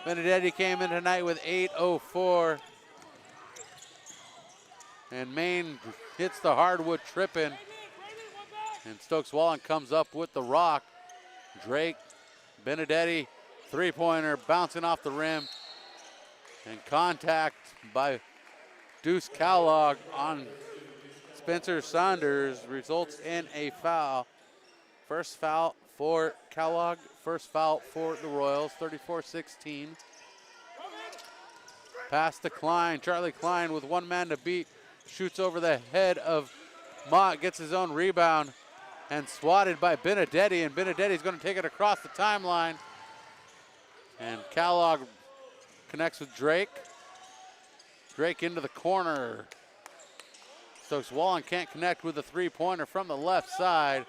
Benedetti came in tonight with 8:04. And Maine hits the hardwood tripping. And Stokes Wallen comes up with the rock. Drake, Benedetti, three-pointer bouncing off the rim. And contact by Deuce Kellogg on Spencer Saunders results in a foul. First foul for Kellogg, first foul for the Royals, 34-16. Pass to Klein, Charlie Klein with one man to beat, shoots over the head of Mott, gets his own rebound, and swatted by Benedetti, and Benedetti's gonna take it across the timeline. And Kellogg connects with Drake. Drake into the corner. Stokes Wallen can't connect with the three-pointer from the left side.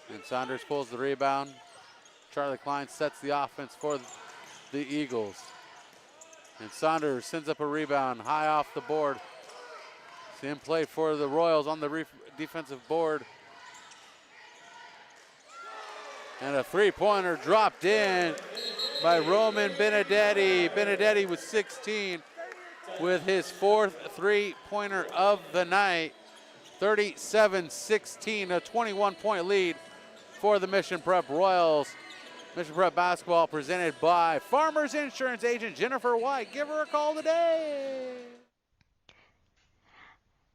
And Saunders pulls the rebound. Charlie Klein sets the offense for the Eagles. And Saunders sends up a rebound high off the board. It's in play for the Royals on the defensive board. And a three-pointer dropped in by Roman Benedetti. Benedetti with 16 with his fourth three-pointer of the night. 37-16, a 21-point lead for the Mission Prep Royals. Mission Prep basketball presented by Farmers Insurance agent Jennifer White. Give her a call today.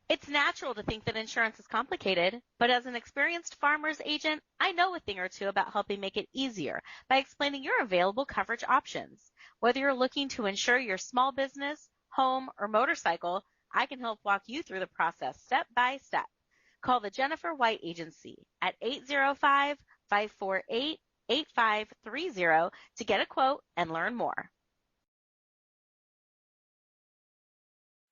It's natural to think that insurance is complicated, but as an experienced farmer's agent, I know a thing or two about helping make it easier by explaining your available coverage options. Whether you're looking to insure your small business, home, or motorcycle, I can help walk you through the process step by step. Call the Jennifer White Agency at 805-548-8530 to get a quote and learn more.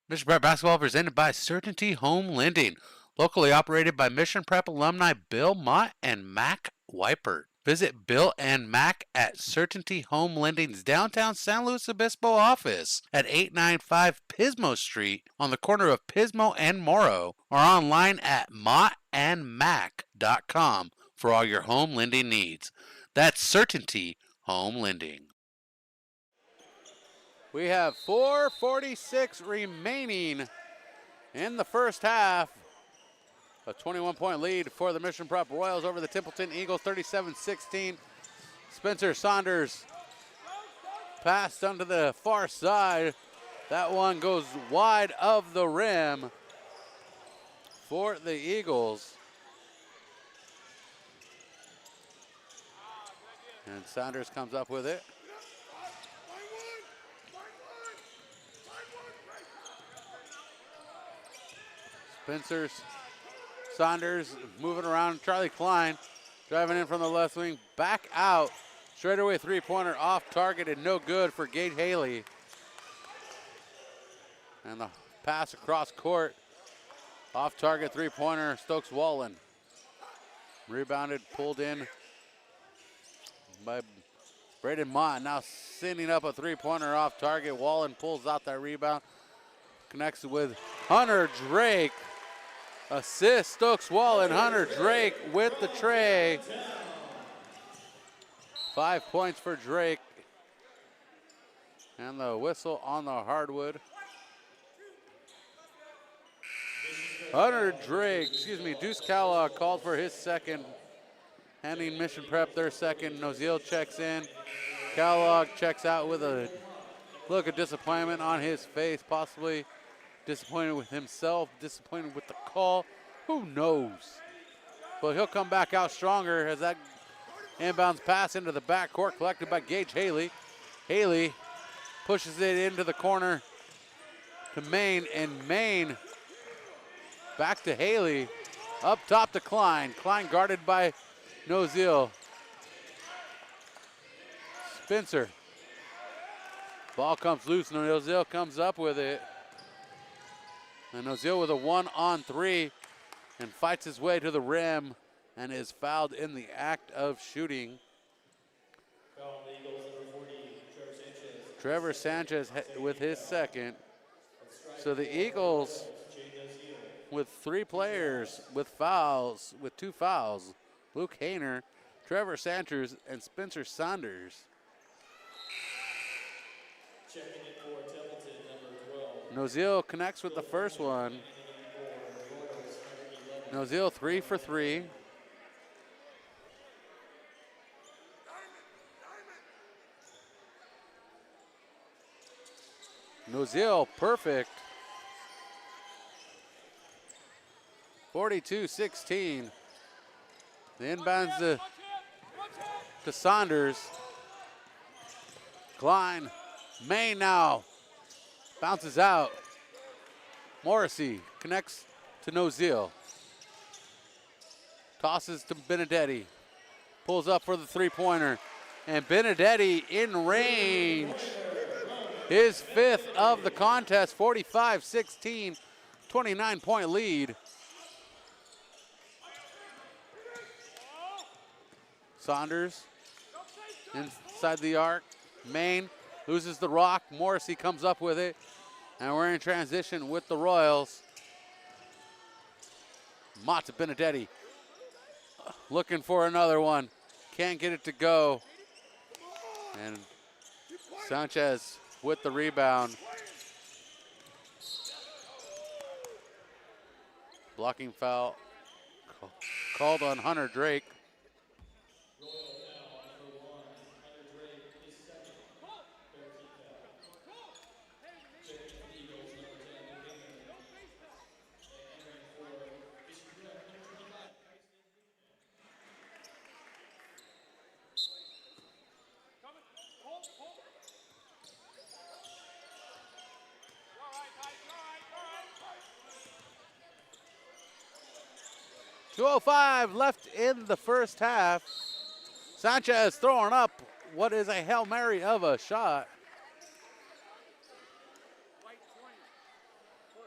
Mission Prep basketball presented by Certainty Home Lending, locally operated by Mission Prep alumni Bill Mott and Mac Weipert. Visit Bill and Mac at Certainty Home Lending's downtown San Luis Obispo office at 895 Pismo Street on the corner of Pismo and Morrow, or online at mottandmac.com for all your home lending needs. That's Certainty Home Lending. We have 4:46 remaining in the first half. A 21-point lead for the Mission Prep Royals over the Templeton Eagles, 37-16. Spencer Saunders passed onto the far side. That one goes wide of the rim for the Eagles. And Saunders comes up with it. Spencer Saunders moving around. Charlie Klein driving in from the left wing. Back out. Straightaway three-pointer off target and no good for Gage Haley. And the pass across court. Off target three-pointer, Stokes Wallen. Rebounded, pulled in by Braden Mott. Now sending up a three-pointer off target. Wallen pulls out that rebound. Connects with Hunter Drake. Assist Stokes Wallen. Hunter Drake with the tray. 5 points for Drake. And the whistle on the hardwood. Deuce Kellogg called for his second, handing Mission Prep their second. Noziel checks in. Kellogg checks out with a look of disappointment on his face, possibly disappointed with himself, disappointed with the call. Who knows? But he'll come back out stronger as that inbounds pass into the backcourt collected by Gage Haley. Haley pushes it into the corner to Maine, and Maine back to Haley. Up top to Klein. Klein guarded by Noziel. Spencer. Ball comes loose. Noziel comes up with it. And Noziel with a 1-on-3 and fights his way to the rim and is fouled in the act of shooting. Trevor Sanchez with his second. So the Eagles with three players with two fouls. Luke Hayner, Trevor Sanchez, and Spencer Saunders. Checking it for Templeton, number 12. Noziel connects with the first one. Noziel 3 for 3. Noziel perfect. 42-16. The inbounds to Saunders. Klein. Maine now. Bounces out. Morrissey connects to Noziel. Tosses to Benedetti. Pulls up for the three-pointer. And Benedetti in range. His fifth of the contest, 45-16, 29-point lead. Saunders inside the arc. Maine loses the rock. Morrissey comes up with it. And we're in transition with the Royals. Mott to Benedetti. Looking for another one. Can't get it to go. And Sanchez with the rebound. Blocking foul called on Hunter Drake. .205 left in the first half. Sanchez throwing up what is a Hail Mary of a shot.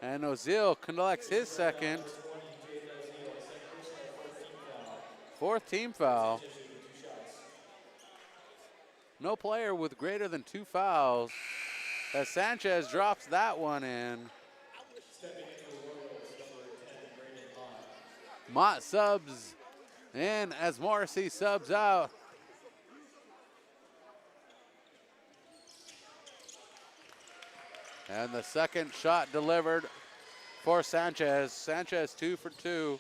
And Noziel collects his second. Fourth team foul. No player with greater than 2 fouls. As Sanchez drops that one in. Mott subs in as Morrissey subs out. And the second shot delivered for Sanchez. Sanchez 2 for 2.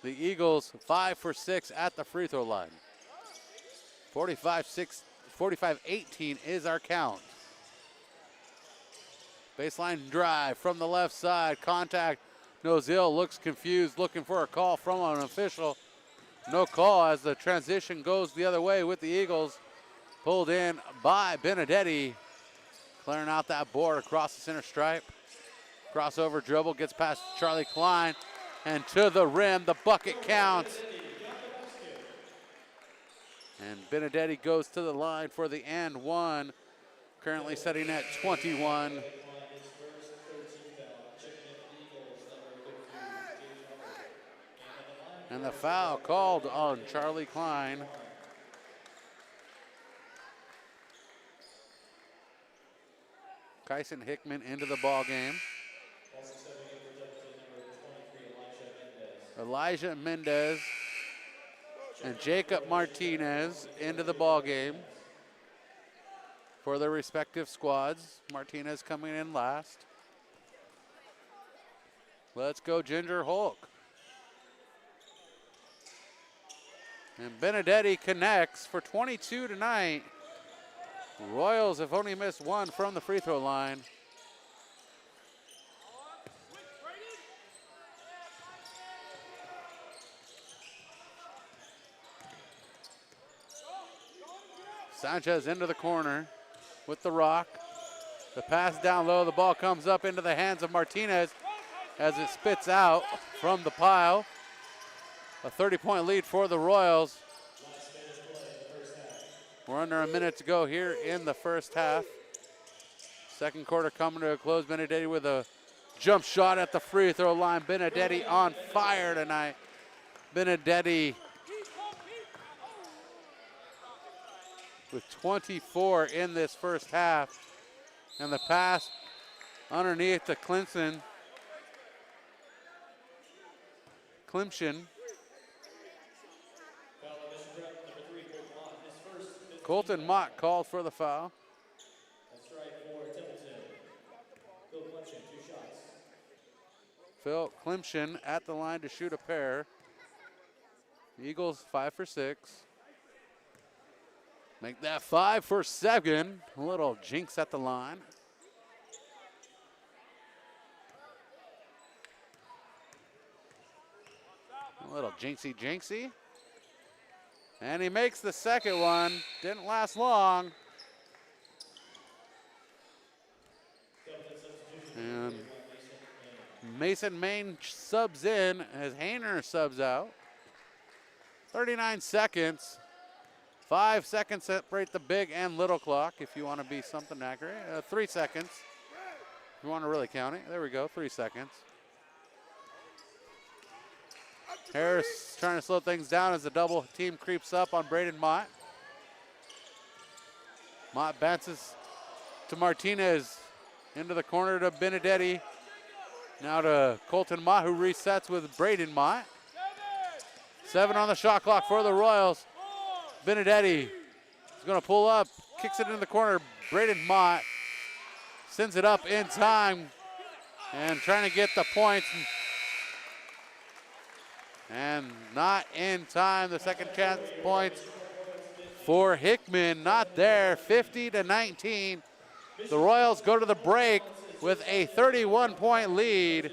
The Eagles 5 for 6 at the free throw line. 45-18 is our count. Baseline drive from the left side. Contact. Noziel looks confused, looking for a call from an official. No call as the transition goes the other way with the Eagles. Pulled in by Benedetti. Clearing out that board across the center stripe. Crossover dribble, gets past Charlie Klein. And to the rim, the bucket counts. And Benedetti goes to the line for the and one. Currently setting at 21. And the foul called on Charlie Klein. Kyson Hickman into the ball game. Elijah Mendez and Jacob Martinez into the ball game for their respective squads. Martinez coming in last. Let's go Ginger Hulk. And Benedetti connects for 22 tonight. Royals have only missed one from the free throw line. Sanchez into the corner with the rock. The pass down low, the ball comes up into the hands of Martinez as it spits out from the pile. A 30-point lead for the Royals. We're under a minute to go here in the first half. Second quarter coming to a close. Benedetti with a jump shot at the free throw line. Benedetti on fire tonight. Benedetti with 24 in this first half. And the pass underneath to Clemson. Colton Mott called for the foul. That's right for Templeton. Phil Clemson, 2 shots. Phil Clemson at the line to shoot a pair. The Eagles 5 for 6. Make that 5 for 7. A little jinx at the line. A little jinxy. And he makes the second one. Didn't last long. And Mason Main subs in as Hayner subs out. 39 seconds. 5 seconds separate the big and little clock if you want to be something accurate. 3 seconds if you want to really count it. There we go, 3 seconds. Harris trying to slow things down as the double team creeps up on Braden Mott. Mott bounces to Martinez. Into the corner to Benedetti. Now to Colton Mott, who resets with Braden Mott. 7 on the shot clock for the Royals. Benedetti is going to pull up, kicks it into the corner. Braden Mott sends it up in time and trying to get the points. And not in time. The second chance points for Hickman, not there. 50-19. The Royals go to the break with a 31-point lead.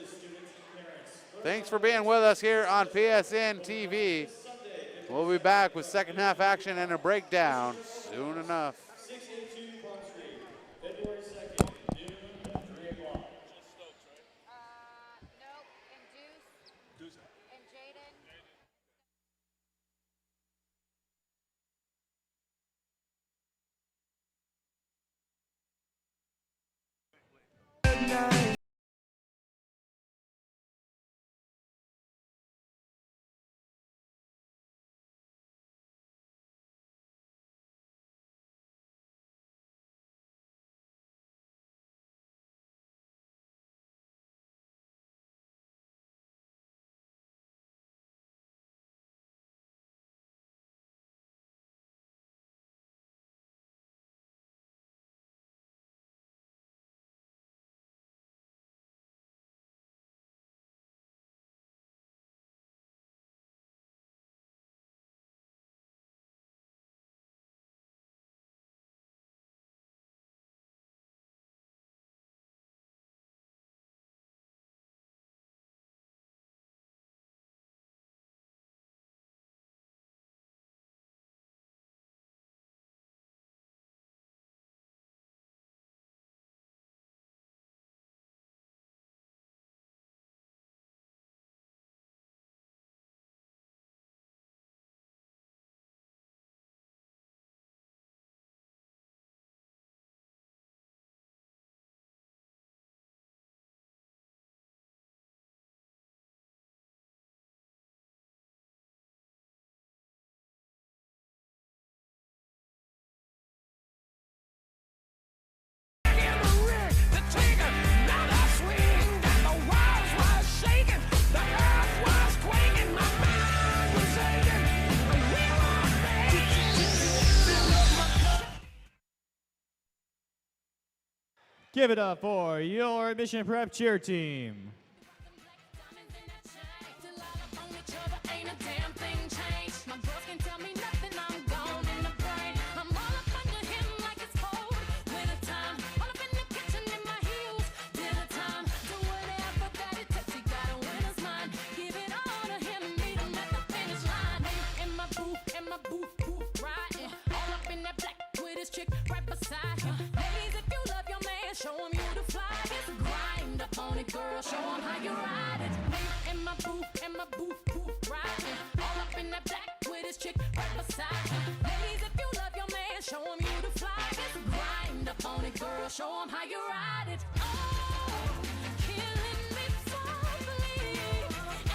Thanks for being with us here on PSN TV. We'll be back with second half action and a breakdown soon enough. Give it up for your Mission Prep cheer team. Show 'em you the flyest. Grind up on it, girl. Show 'em how you ride it. In my booth, riding. All up in that black with his chick right beside him. Ladies, if you love your man, show 'em you the flyest. Grind up on it, girl. Show 'em how you ride it. Oh, killing me softly,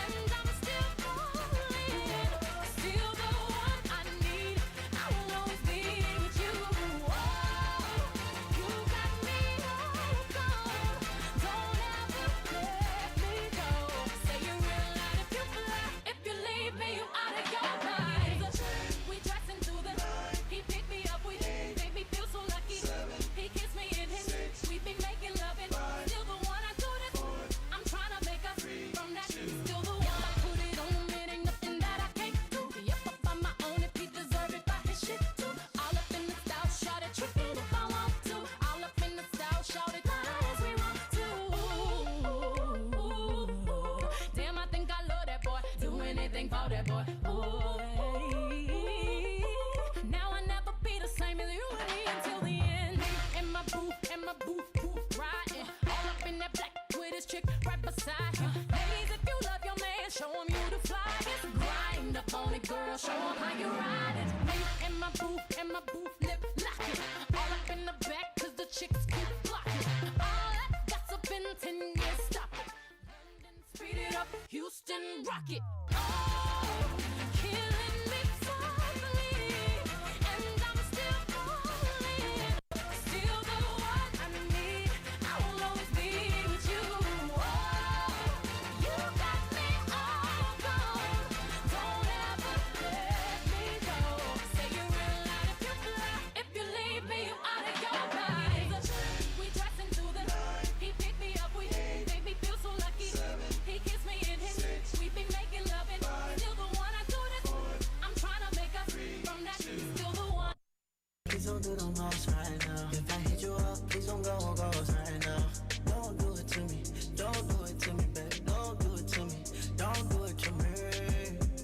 and I'm still falling. Still the one I need. I will always be with you. Oh, you got me all gone. Don't ever let me go. Say you real light if you fly. If you leave me, you out of your mind. We dressing through the night. He picked me up. We made me feel so lucky. He kissed me in his. We be making love and still the one I do this. I'm trying to make us from that. Still the one I put it on him. It ain't nothing that I can't do. Yep, up on my own if he deserve it by his shit too. All up in the style, shout it, tripping if I want to. All up in the style, shout it, as we want to. Damn, I think I love that boy. Do anything for that boy. Ooh, hey. Now I never be the same as you and me until the end. In my booth, riding. All up in that black with his chick right beside him. Ladies, if you love your man, show 'em you the flyest. Grind up on it, girl. Show 'em how you ride it. In my booth, lip lock it. All up in the back, 'cause the chicks keep blocking. All that gossip in 10 years, stop it. London, speed it up. Houston, rock it. Oh, killing me softly, and I'm still falling. Still the one I need. I will always be with you. Oh, you got me all gone. Don't ever let me go. Say you real light if you fly. If you leave me, you out of your mind. We dressing through the night. He picked me up. We made me feel so lucky. He kissed me in his. We be making love and still the one I do this. I'm trying to make us from that. Still the one. Please don't do the most right now. If I hit you up, please don't go ghost right now. Don't do it to me. Don't do it to me, baby. Don't do it to me. Don't do it to me.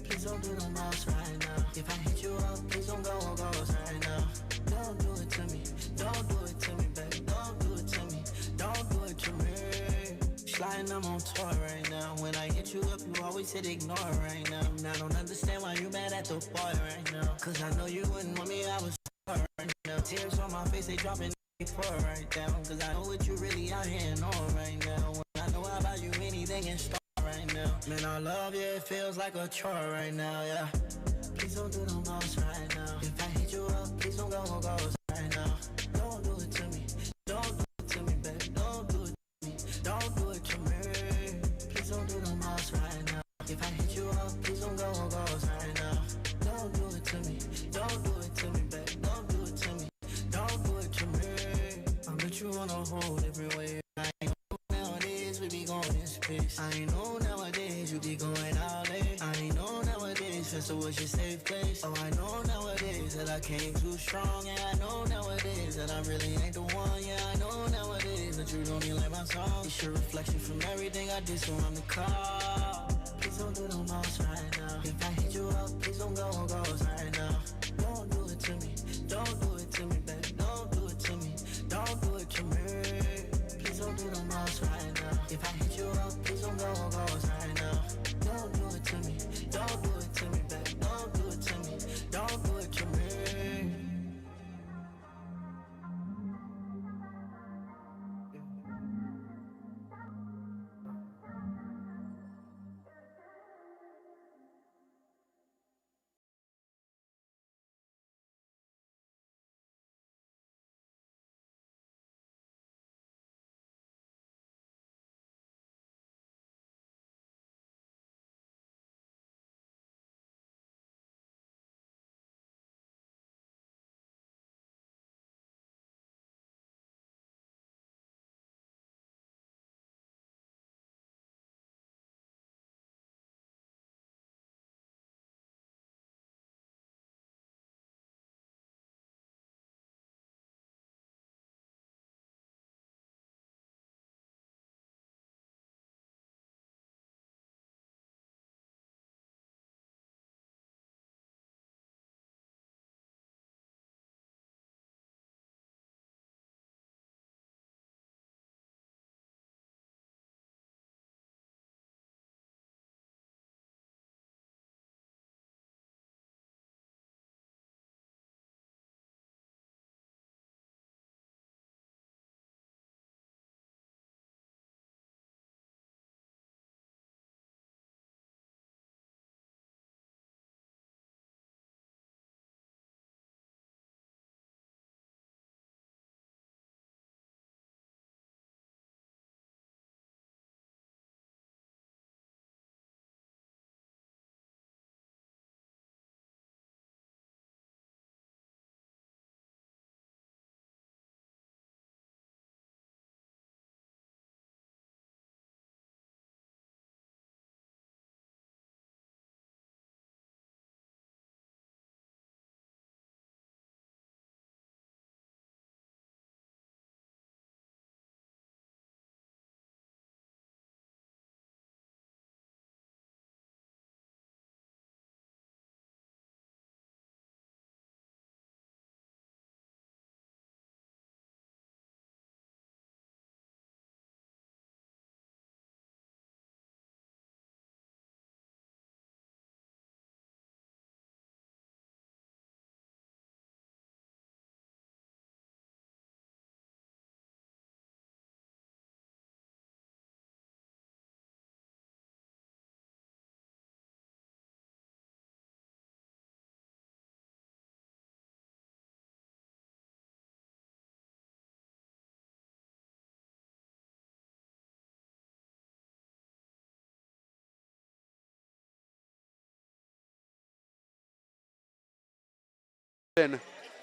Please don't do the most right now. If I hit you up, please don't go ghost right now. Don't do it to me. Don't do it to me, baby. Don't do it to me. Don't do it to me. Sliding, I'm on tour right now. When I hit you up, you always hit ignore right now. And I don't understand why you mad at the boy right now. 'Cause I know you wouldn't want me, I was right now. Tears on my face, they dropping pour right down. 'Cause I know what you really out here and on right now. When I know I buy you anything in store right now. Man, I love you, it feels like a chore right now, yeah. Please don't do the most right now. If I hit you up, please don't go ghost right now. Don't do it to me. Don't do it to me, baby. Don't do it to me. Don't do it to me. Please don't do the most right now. If I hit you up, please don't go ghost right now. Don't do it to me. Don't do it to me, baby. Don't do it to me. Don't do it to me. I bet you on a whole different way. I know nowadays we be going in space. I know nowadays you be going out late. I know nowadays just was your safe place. Oh, I know nowadays that I came too strong. Yeah, I know nowadays that I really ain't the one. Yeah, I know nowadays that you don't even like my song. It's your reflection from everything I did, so I'm the call. Please don't do the most right now. If I hit you up, please don't go ghost right now. Don't do it to me. Don't do it to me, baby. Don't do it to me. Don't do it to me. Please don't do the most right now. If I hit you up, please don't go ghost right now. Don't do it to me. Don't do it to me, baby. Don't do it to me. Don't do it to me.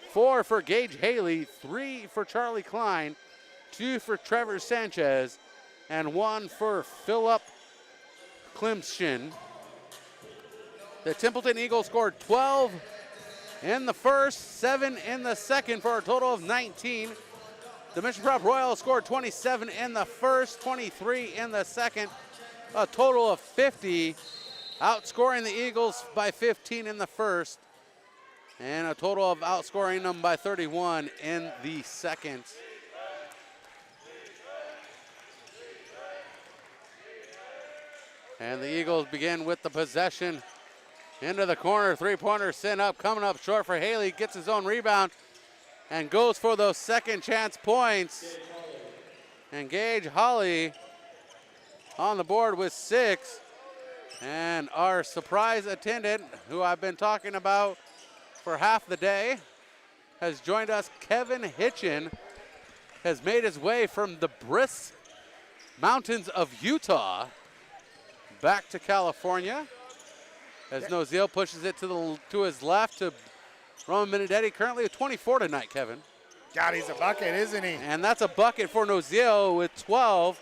4 for Gage Haley, 3 for Charlie Klein, 2 for Trevor Sanchez, and 1 for Philip Klimshin. The Templeton Eagles scored 12 in the first, 7 in the second for a total of 19. The Mission Prep Royals scored 27 in the first, 23 in the second, a total of 50, outscoring the Eagles by 15 in the first, and a total of outscoring them by 31 in the second. And the Eagles begin with the possession into the corner. Three-pointer sent up, coming up short for Haley. Gets his own rebound and goes for those second chance points. And Gage Holly on the board with 6. And our surprise attendant, who I've been talking about for half the day, has joined us. Kevin Hitchin has made his way from the Briss Mountains of Utah back to California, as Noziel pushes it to his left to Roman Benedetti, currently a 24 tonight, Kevin. God, he's a bucket, isn't he? And that's a bucket for Noziel with 12.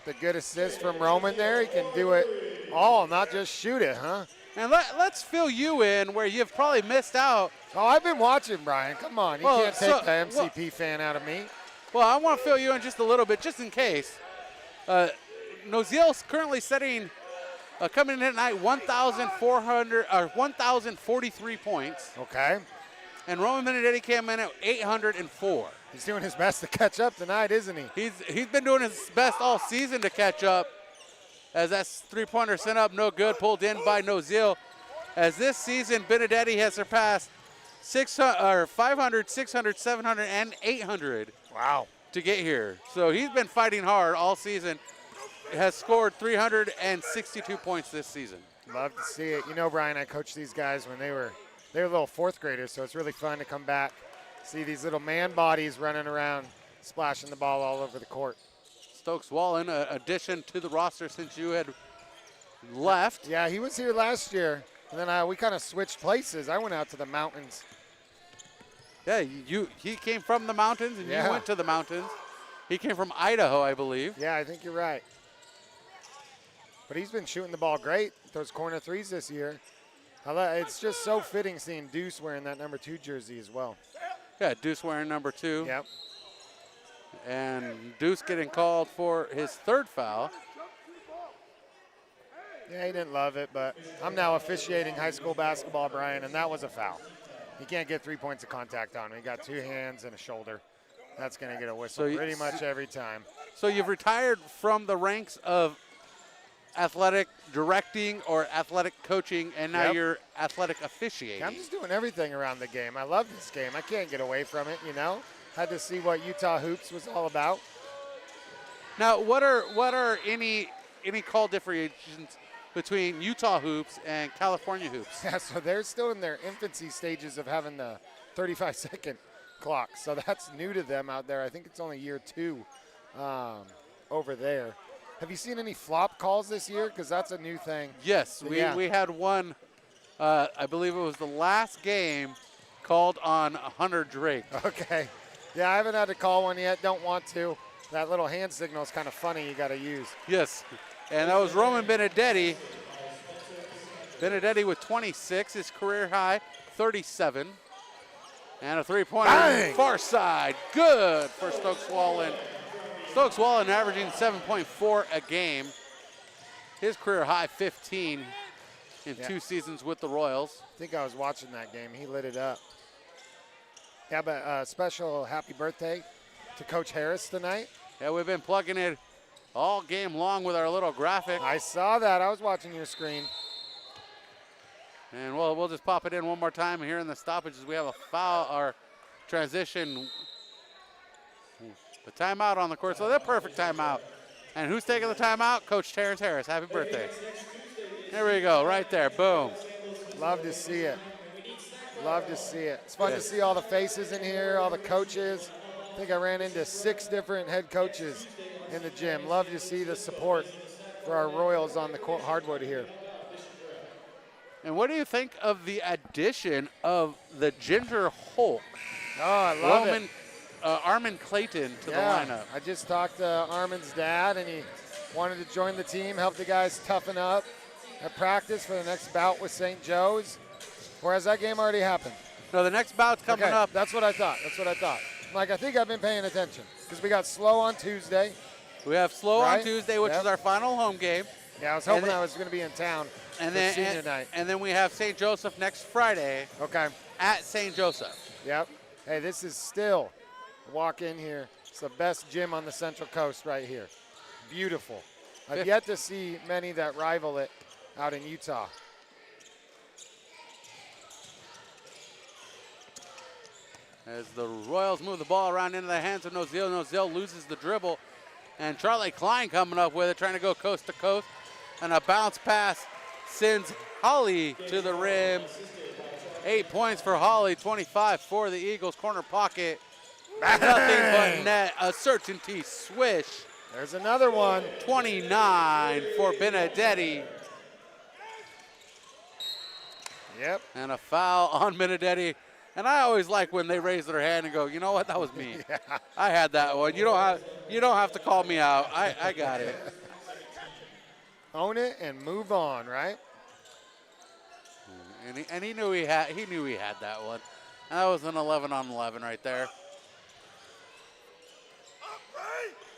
The good assist from Roman there. He can do it all, not just shoot it, huh? And let's fill you in where you've probably missed out. Oh, I've been watching, Brian. Come on. You can't take the MCP fan out of me. Well, I want to fill you in just a little bit, just in case. Noziel's currently setting, coming in tonight, 1,043 points. Okay. And Roman Benedetti came in at 804. He's doing his best to catch up tonight, isn't he? He's been doing his best all season to catch up, as that three-pointer sent up, no good, pulled in by Noziel. As this season, Benedetti has surpassed 500, 600, 700, and 800. Wow. To get here. So he's been fighting hard all season. Has scored 362 points this season. Love to see it. You know, Brian, I coached these guys when they were little fourth graders, so it's really fun to come back, see these little man bodies running around, splashing the ball all over the court. Stokes Wallen, an addition to the roster since you had left. Yeah, he was here last year, and then we kind of switched places. I went out to the mountains. Yeah, he came from the mountains, and you went to the mountains. He came from Idaho, I believe. Yeah, I think you're right. But he's been shooting the ball great, those corner threes this year. It's just so fitting seeing Deuce wearing that number 2 jersey as well. Yeah, Deuce wearing number 2. Yep. And Deuce getting called for his 3rd foul. Yeah, he didn't love it, but I'm now officiating high school basketball, Brian, and that was a foul. He can't get 3 points of contact on him. He got 2 hands and a shoulder. That's going to get a whistle pretty much every time. So you've retired from the ranks of athletic directing or athletic coaching, and now you're athletic officiating. I'm just doing everything around the game. I love this game. I can't get away from it, you know. Had to see what Utah Hoops was all about. Now, what are any call differentiations between Utah Hoops and California Hoops? Yeah, so they're still in their infancy stages of having the 35-second clock. So that's new to them out there. I think it's only year 2 over there. Have you seen any flop calls this year? Because that's a new thing. Yes, we had one, I believe it was the last game, called on Hunter Drake. Okay. Yeah, I haven't had to call one yet. Don't want to. That little hand signal is kind of funny you got to use. Yes, and that was Roman Benedetti. Benedetti with 26, his career high, 37. And a three-pointer far side. Good for Stokes Wallen. Stokes Wallen averaging 7.4 a game. His career high 15 in 2 seasons with the Royals. I think I was watching that game. He lit it up. Yeah, but special happy birthday to Coach Harris tonight. Yeah, we've been plugging it all game long with our little graphic. I saw that. I was watching your screen. And we'll just pop it in one more time here in the stoppages. We have a foul or transition. The timeout on the court, so they're perfect timeout. And who's taking the timeout? Coach Terrence Harris. Happy birthday. There we go, right there, boom. Love to see it. Love to see it. It's fun to see all the faces in here, all the coaches. I think I ran into 6 different head coaches in the gym. Love to see the support for our Royals on the court hardwood here. And what do you think of the addition of the Ginger Hulk? Oh, I love Roman, it. Armin Clayton to the lineup. I just talked to Armin's dad, and he wanted to join the team, help the guys toughen up at practice for the next bout with St. Joe's. Whereas that game already happened. No, the next bout's coming up. That's what I thought. Like, I think I've been paying attention because we got Slow on Tuesday. We have Slow right? on Tuesday, which is our final home game. Yeah, I was hoping I was going to be in town for senior night. And then we have St. Joseph next Friday. Okay. At St. Joseph. Yep. Hey, this is still, walk in here. It's the best gym on the Central Coast right here. Beautiful. I've yet to see many that rival it out in Utah. As the Royals move the ball around into the hands of Nozil. Nozil loses the dribble. And Charlie Klein coming up with it, trying to go coast to coast. And a bounce pass sends Holly to the rim. 8 points for Holly, 25 for the Eagles. Corner pocket. Nothing but net. A certainty swish. There's another one. 29 for Benedetti. Yep. And a foul on Benedetti. And I always like when they raise their hand and go, you know what, that was me. Yeah. I had that one. You don't have to call me out. I got it. Own it and move on, right? And he knew he had that one. And that was an 11-on-11 right there.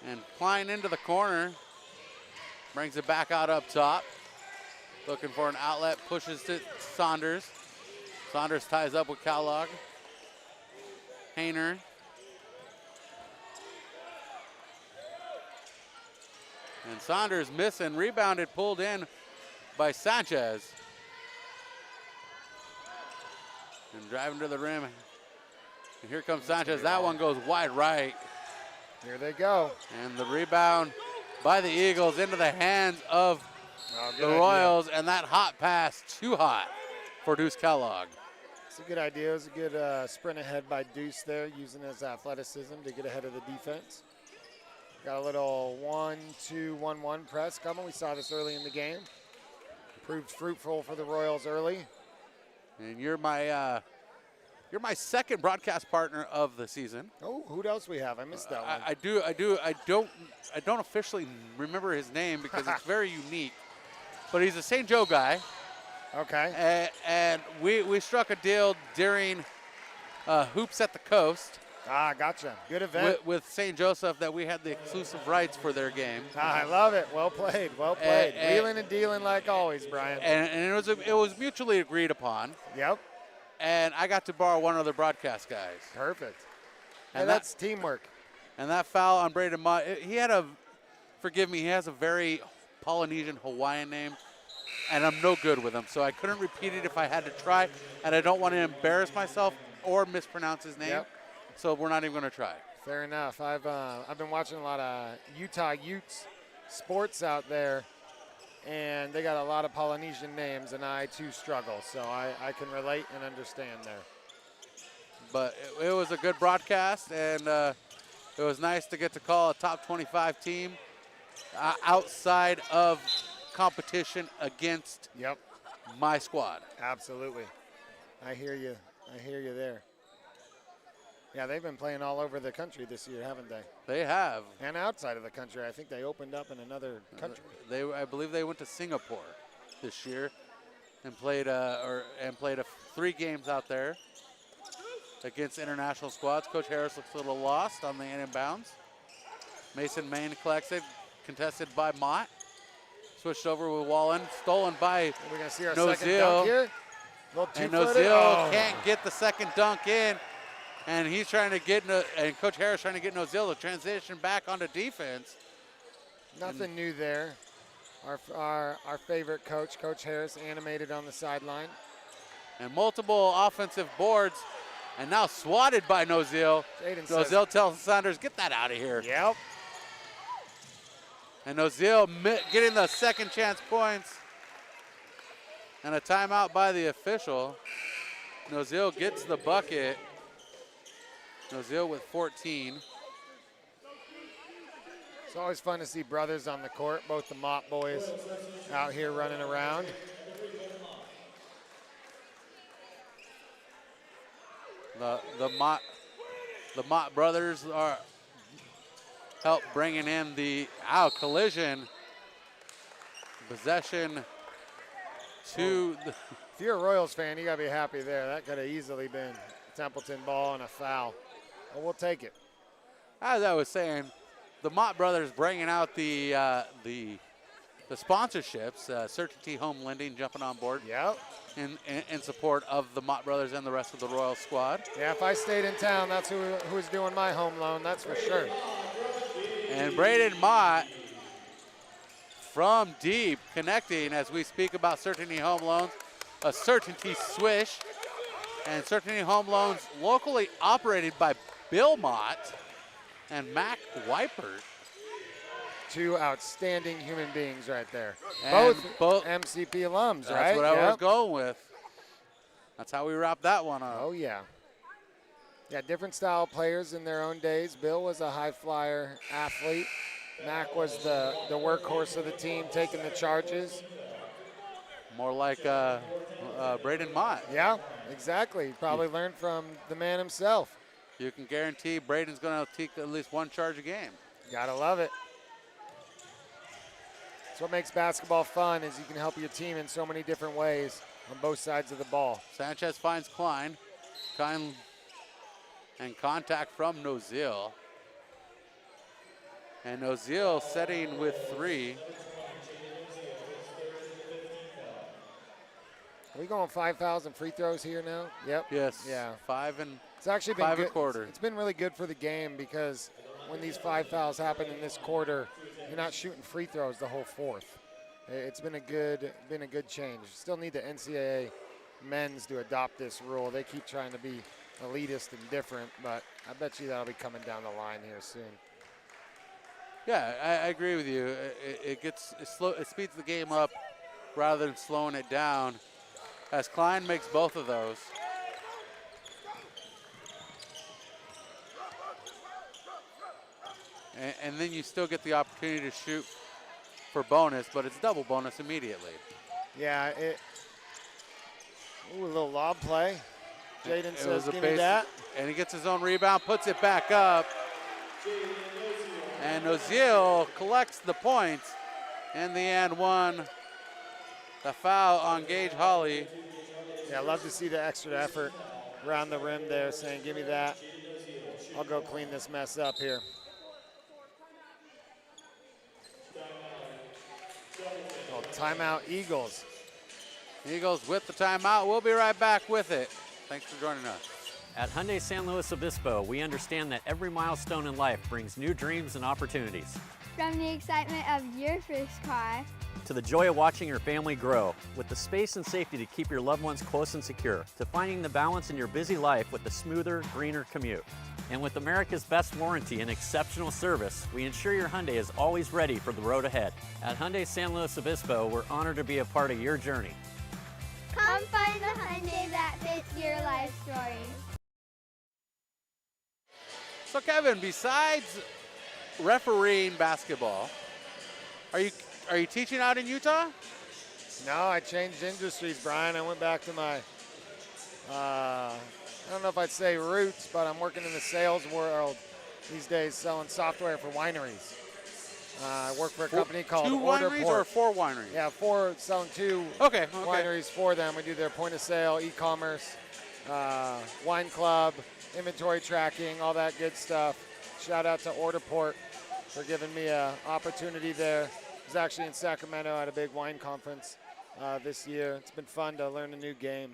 And Klein into the corner. Brings it back out up top. Looking for an outlet, pushes to Saunders. Saunders ties up with Kellogg. Hayner. And Saunders missing, rebounded, pulled in by Sanchez. And driving to the rim. And here comes Sanchez. That one goes wide right. Here they go. And the rebound by the Eagles into the hands of the Royals. And that hot pass, too hot for Deuce Kellogg. It's a good idea. It was a good sprint ahead by Deuce there, using his athleticism to get ahead of the defense. Got a little 1-2-1-1 press coming. We saw this early in the game. Proved fruitful for the Royals early. And you're my second broadcast partner of the season. Oh, who else we have? I missed that one. I don't officially remember his name because it's very unique. But he's a St. Joe guy. Okay. And we struck a deal during Hoops at the Coast. Ah, gotcha. Good event. With St. Joseph that we had the exclusive rights for their game. I love it. Well played. Well played. Wheeling and dealing like always, Brian. And it was mutually agreed upon. Yep. And I got to borrow one of the broadcast guys. Perfect. And hey, that's teamwork. And that foul on Braden Mott, he has a very Polynesian Hawaiian name. And I'm no good with him, so I couldn't repeat it if I had to try. And I don't want to embarrass myself or mispronounce his name. Yep. So we're not even going to try. Fair enough. I've been watching a lot of Utah Utes sports out there, and they got a lot of Polynesian names, and I too struggle. So I can relate and understand there. But it was a good broadcast, and it was nice to get to call a top 25 team outside of competition against my squad. Absolutely. I hear you. I hear you there. Yeah, they've been playing all over the country this year, haven't they? They have. And outside of the country. I think they opened up in another country. I believe they went to Singapore this year and played 3 games out there against international squads. Coach Harris looks a little lost on the inbounds. Mason Main collects it, contested by Mott. Switched over with Wallen, stolen by We're going to see our Nozil. second dunk here. And Nozil can't get the second dunk in. And he's trying to get, and Coach Harris trying to get Nozil to transition back onto defense. Nothing new there. Our favorite coach, Coach Harris, animated on the sideline. And multiple offensive boards, and now swatted by Nozil. Nozil tells Saunders, get that out of here. Yep. And Nozil getting the second chance points. And a timeout by the official. Nozil gets the bucket. Nozil with 14. It's always fun to see brothers on the court, both the Mott boys out here running around. The Mott brothers are help bringing in the collision. Possession to the. If you're a Royals fan, you got to be happy there. That could have easily been a Templeton ball and a foul. But we'll take it. As I was saying, the Mott brothers bringing out the sponsorships. Certainty Home Lending jumping on board. Yep. In support of the Mott brothers and the rest of the Royal squad. Yeah, if I stayed in town, that's who's doing my home loan, that's for sure. And Braden Mott from deep connecting as we speak about Certainty Home Loans, a Certainty swish. And Certainty Home Loans locally operated by Bill Mott and Mac Weipert. Two outstanding human beings right there. And both MCP alums, that's right? That's what I was going with. That's how we wrap that one up. Oh, yeah. Yeah, different style players in their own days. Bill was a high flyer athlete. Mac was the workhorse of the team, taking the charges. More like Braden Mott. Yeah, exactly. Probably learned from the man himself. You can guarantee Braden's going to take at least one charge a game. Gotta love it. That's what makes basketball fun, is you can help your team in so many different ways on both sides of the ball. Sanchez finds Klein. Klein and contact from Nozil. And Nozil setting with 3. Are we going 5,000 free throws here now? Yep. Yes. Yeah. 5 and it's actually been 5 good. a quarter. It's been really good for the game because when these 5 fouls happen in this quarter, you're not shooting free throws the whole fourth. It's been a good change. Still need the NCAA men's to adopt this rule. They keep trying to be elitist and different, but I bet you that'll be coming down the line here soon. Yeah, I agree with you. It speeds the game up rather than slowing it down. As Klein makes both of those. And then you still get the opportunity to shoot for bonus, but it's double bonus immediately. Yeah, ooh, a little lob play. Jaden says, give me that. And he gets his own rebound, puts it back up. And Nozil collects the points in the and one. The foul on Gage Holly. Yeah, I love to see the extra effort around the rim there, saying, give me that. I'll go clean this mess up here. Oh, timeout Eagles. Eagles with the timeout. We'll be right back with it. Thanks for joining us. At Hyundai San Luis Obispo, we understand that every milestone in life brings new dreams and opportunities. From the excitement of your first car to the joy of watching your family grow, with the space and safety to keep your loved ones close and secure, to finding the balance in your busy life with a smoother, greener commute. And with America's best warranty and exceptional service, we ensure your Hyundai is always ready for the road ahead. At Hyundai San Luis Obispo, we're honored to be a part of your journey. Come find the Hyundai that fits your life story. So Kevin, besides refereeing basketball, are you teaching out in Utah? No, I changed industries, Brian. I went back to my, I don't know if I'd say roots, but I'm working in the sales world these days, selling software for wineries. I work for a company called Order wineries Port. or 4 wineries? Yeah, selling 2 wineries for them. We do their point of sale, e-commerce, wine club, inventory tracking, all that good stuff. Shout out to Order Port for giving me an opportunity there. I was actually in Sacramento at a big wine conference this year. It's been fun to learn a new game,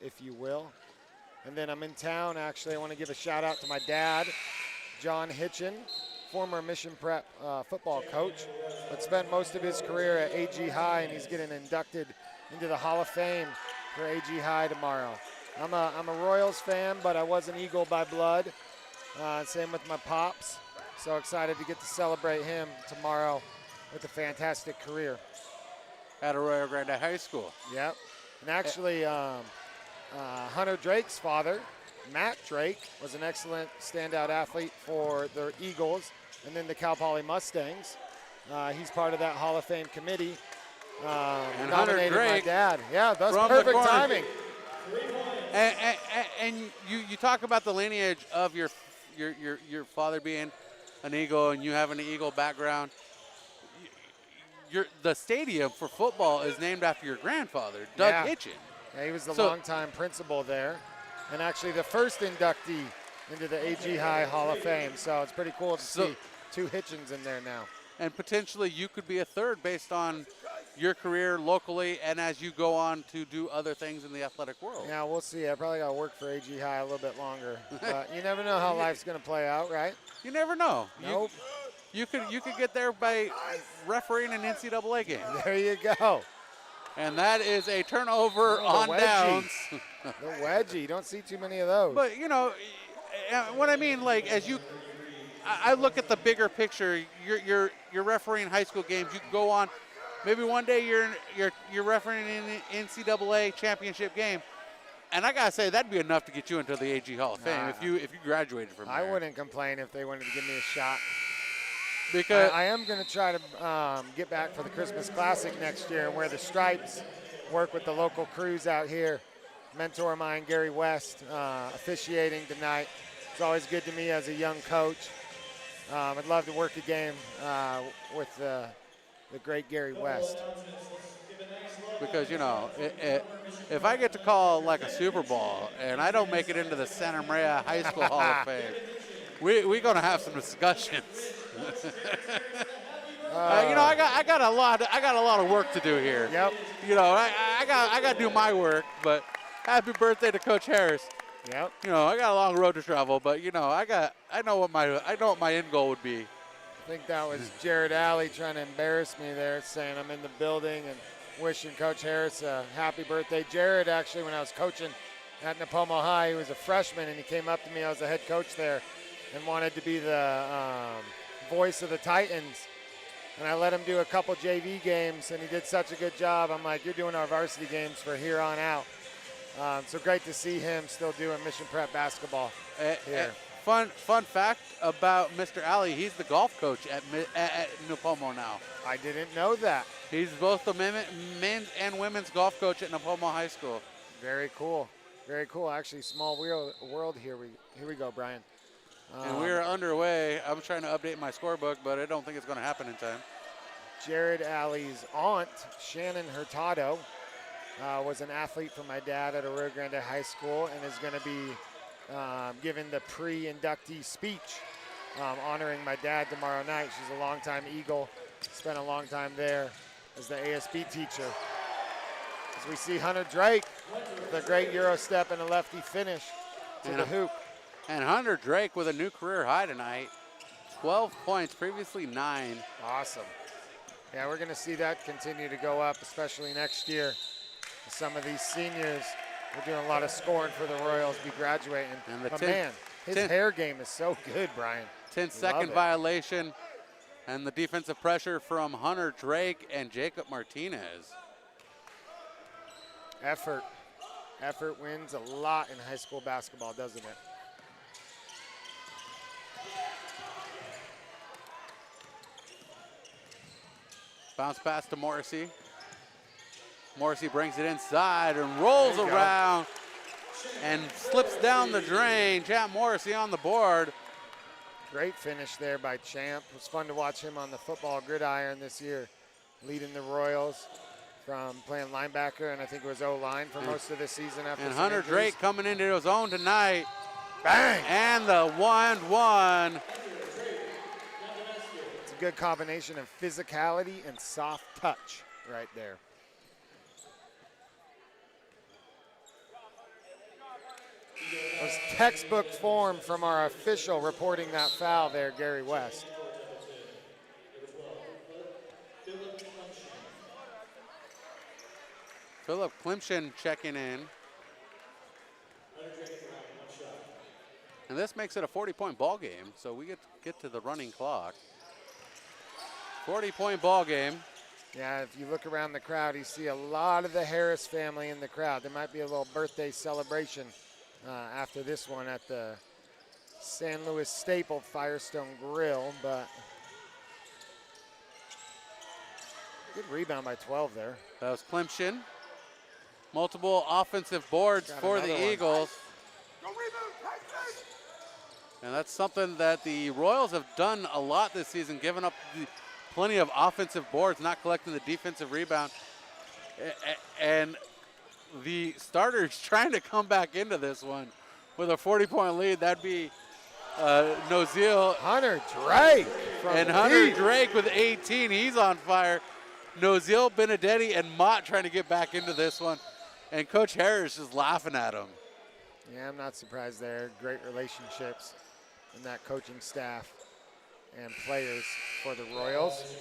if you will. And then I'm in town, actually. I want to give a shout out to my dad, John Hitchin, former Mission Prep football coach, but spent most of his career at AG High, and he's getting inducted into the Hall of Fame for AG High tomorrow. I'm a Royals fan, but I was an Eagle by blood. Same with my pops. So excited to get to celebrate him tomorrow with a fantastic career. At Arroyo Grande High School. Yep. And actually, Hunter Drake's father, Matt Drake, was an excellent standout athlete for the Eagles and then the Cal Poly Mustangs. He's part of that Hall of Fame committee. And nominated Hunter Drake, my dad. Yeah, that's perfect timing. And you talk about the lineage of your father being an Eagle and you having an Eagle background. The stadium for football is named after your grandfather, Doug Hitchin. Yeah, he was the longtime principal there, and actually the first inductee into the AG High Hall of Fame. So it's pretty cool to see two Hitchens in there now. And potentially you could be a third based on your career locally and as you go on to do other things in the athletic world. Yeah, we'll see. I probably got to work for AG High a little bit longer. But you never know how life's going to play out, right? You never know. Nope. You could get there by refereeing an NCAA game. There you go. And that is a turnover on downs. The wedgie. You don't see too many of those. But, you know, what I mean, like, I look at the bigger picture. You're refereeing high school games. You can go on. Maybe one day you're refereeing an NCAA championship game. And I gotta say, that'd be enough to get you into the AG Hall of Fame if you graduated from there. I wouldn't complain if they wanted to give me a shot. Because I am going to try to get back for the Christmas Classic next year and wear the stripes, work with the local crews out here. Mentor of mine, Gary West, officiating tonight. It's always good to me as a young coach. I'd love to work a game with the great Gary West. Because, you know, if I get to call like a Super Bowl and I don't make it into the Santa Maria High School Hall of Fame, we're going to have some discussions. You know, I got a lot of work to do here. Yep. You know, I got to do my work. But happy birthday to Coach Harris. Yep. You know, I got a long road to travel, but you know, I know what my end goal would be. I think that was Jared Alley trying to embarrass me there, saying I'm in the building and wishing Coach Harris a happy birthday. Jared, actually, when I was coaching at Napomo High, he was a freshman, and he came up to me. I was the head coach there and wanted to be the voice of the Titans. And I let him do a couple JV games, and he did such a good job. I'm like, you're doing our varsity games for here on out. So great to see him still doing Mission Prep basketball here. Fun fact about Mr. Alley, he's the golf coach at Napomo now. I didn't know that. He's both the men's and women's golf coach at Napomo High School. Very cool. Very cool. Actually, small world here. Here we go, Brian. And we're underway. I'm trying to update my scorebook, but I don't think it's going to happen in time. Jared Alley's aunt, Shannon Hurtado, was an athlete for my dad at Rio Grande High School and is going to be giving the pre-inductee speech honoring my dad tomorrow night. She's a longtime Eagle, spent a long time there as the ASB teacher. As we see Hunter Drake with a great Euro step and a lefty finish to the hoop. And Hunter Drake with a new career high tonight. 12 points, previously 9. Awesome. Yeah, we're going to see that continue to go up, especially next year. Some of these seniors are doing a lot of scoring for the Royals, be graduating. But man, his hair game is so good, Brian. 10-second violation, and the defensive pressure from Hunter Drake and Jacob Martinez. Effort. Effort wins a lot in high school basketball, doesn't it? Bounce pass to Morrissey. Morrissey brings it inside and rolls around and slips down the drain. Champ Morrissey on the board. Great finish there by Champ. It was fun to watch him on the football gridiron this year, leading the Royals from playing linebacker, and I think it was O-line for most of the season after. And Hunter Drake coming into his own tonight. Bang! And the 1-1. It's a good combination of physicality and soft touch right there. It was textbook form from our official reporting that foul there, Gary West. Philip Klimshin checking in. And this makes it a 40-point ball game, so we get to the running clock. 40-point ball game. Yeah, if you look around the crowd, you see a lot of the Harris family in the crowd. There might be a little birthday celebration after this one at the San Luis Staple Firestone Grill, but good rebound by 12 there. That was Klimshin. Multiple offensive boards Got for another the one. Eagles. And that's something that the Royals have done a lot this season, giving up plenty of offensive boards, not collecting the defensive rebound. And the starters trying to come back into this one with a 40-point lead. That'd be Noziel. Hunter Drake. And Hunter Drake with 18. He's on fire. Noziel, Benedetti, and Mott trying to get back into this one. And Coach Harris just laughing at him. Yeah, I'm not surprised there. Great relationships in that coaching staff and players for the Royals.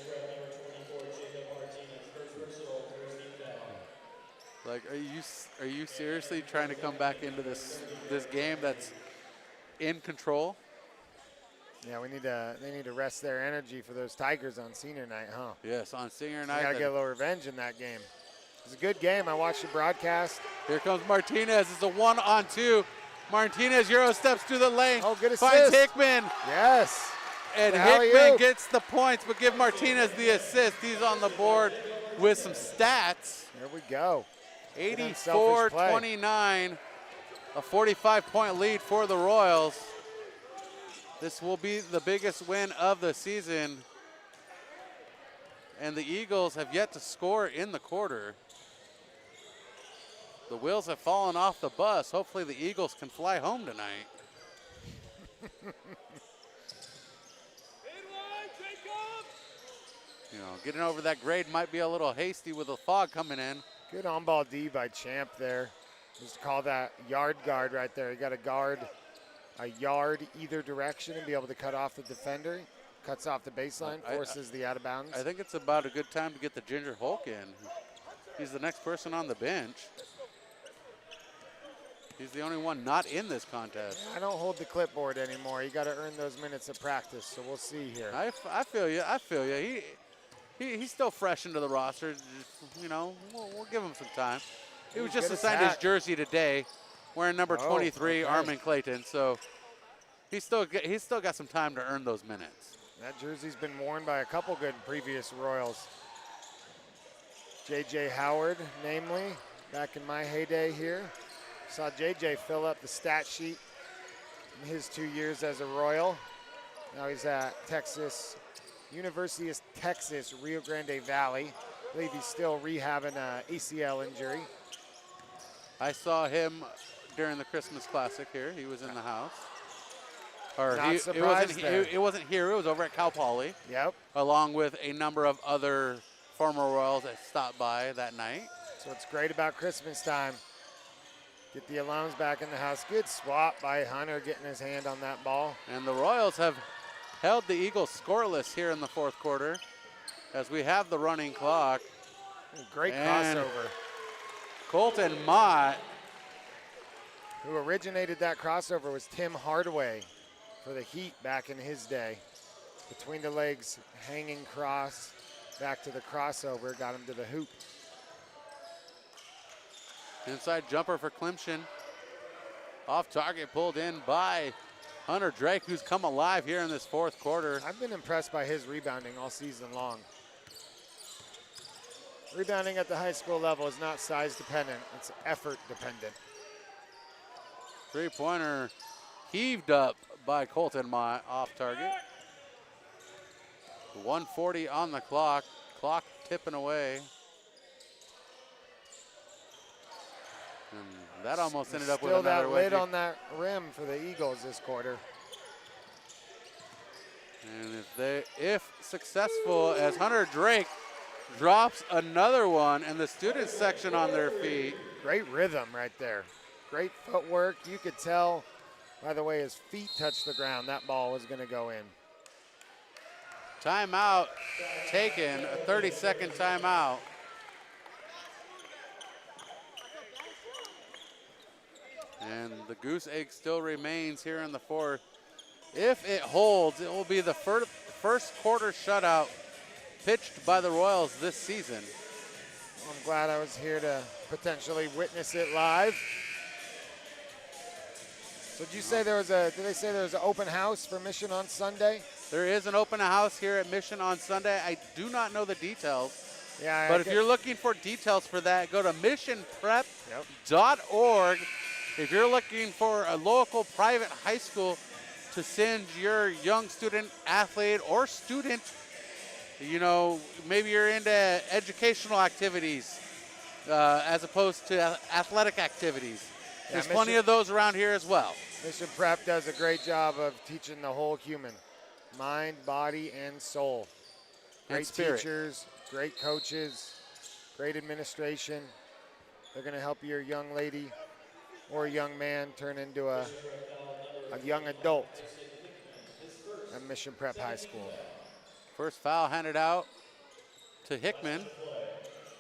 Like, are you seriously trying to come back into this game that's in control? Yeah, they need to rest their energy for those Tigers on senior night, huh? Yes, on senior They night. gotta get a little revenge in that game. It was a good game. I watched the broadcast. Here comes Martinez. It's a 1-on-2. Martinez Euro steps through the lane. Oh, good assist. Finds Hickman. Yes. And The Hickman alley-oop. gets the points, but give Martinez the assist. He's on the board with some stats. There we go. 84-29, a 45-point lead for the Royals. This will be the biggest win of the season. And the Eagles have yet to score in the quarter. The wheels have fallen off the bus. Hopefully the Eagles can fly home tonight. You know, getting over that grade might be a little hasty with the fog coming in. Good on-ball D by Champ there. Just call that yard guard right there. You got to guard a yard either direction and be able to cut off the defender. Cuts off the baseline, forces the out of bounds. I think it's about a good time to get the Ginger Hulk in. He's the next person on the bench. He's the only one not in this contest. I don't hold the clipboard anymore. You got to earn those minutes of practice, so we'll see here. I feel you. I feel you. He's still fresh into the roster. Just, you know, we'll give him some time. He was just assigned his jersey today, wearing number 23, Armin Clayton. So he's still got some time to earn those minutes. That jersey's been worn by a couple good previous Royals. J.J. Howard, namely, back in my heyday here. Saw J.J. fill up the stat sheet in his 2 years as a Royal. Now he's at University of Texas, Rio Grande Valley. I believe he's still rehabbing an ACL injury. I saw him during the Christmas Classic here. He was in the house. Or Not surprised it wasn't here. It was over at Cal Poly. Yep. Along with a number of other former Royals that stopped by that night. So what's great about Christmas time, get the alums back in the house. Good swap by Hunter getting his hand on that ball. And the Royals have held the Eagles scoreless here in the fourth quarter as we have the running clock. Great and crossover. Colton Mott. Who originated that crossover was Tim Hardaway for the Heat back in his day. Between the legs, hanging cross, back to the crossover, got him to the hoop. Inside jumper for Clemson. Off target, pulled in by Hunter Drake, who's come alive here in this fourth quarter. I've been impressed by his rebounding all season long. Rebounding at the high school level is not size dependent, it's effort dependent. Three-pointer heaved up by Colton Mott, off target. 1:40 on the clock. Clock tipping away. And that almost ended up with Still another that lid way. on that rim for the Eagles this quarter. And if successful, as Hunter Drake drops another one, and the student section on their feet. Great rhythm right there. Great footwork. You could tell by the way his feet touched the ground, that ball was going to go in. Timeout taken, a 30-second timeout. And the goose egg still remains here in the fourth. If it holds, it will be the first quarter shutout pitched by the Royals this season. I'm glad I was here to potentially witness it live. So did they say there was an open house for Mission on Sunday? There is an open house here at Mission on Sunday. I do not know the details. Yeah. But if you're looking for details for that, go to missionprep.org. If you're looking for a local private high school to send your young student, athlete, or student, you know, maybe you're into educational activities as opposed to athletic activities. There's plenty of those around here as well. Mission Prep does a great job of teaching the whole human, mind, body, and soul. Great teachers, great coaches, great administration. They're going to help your young lady or young man turn into a young adult at Mission Prep High School. First foul handed out to Hickman,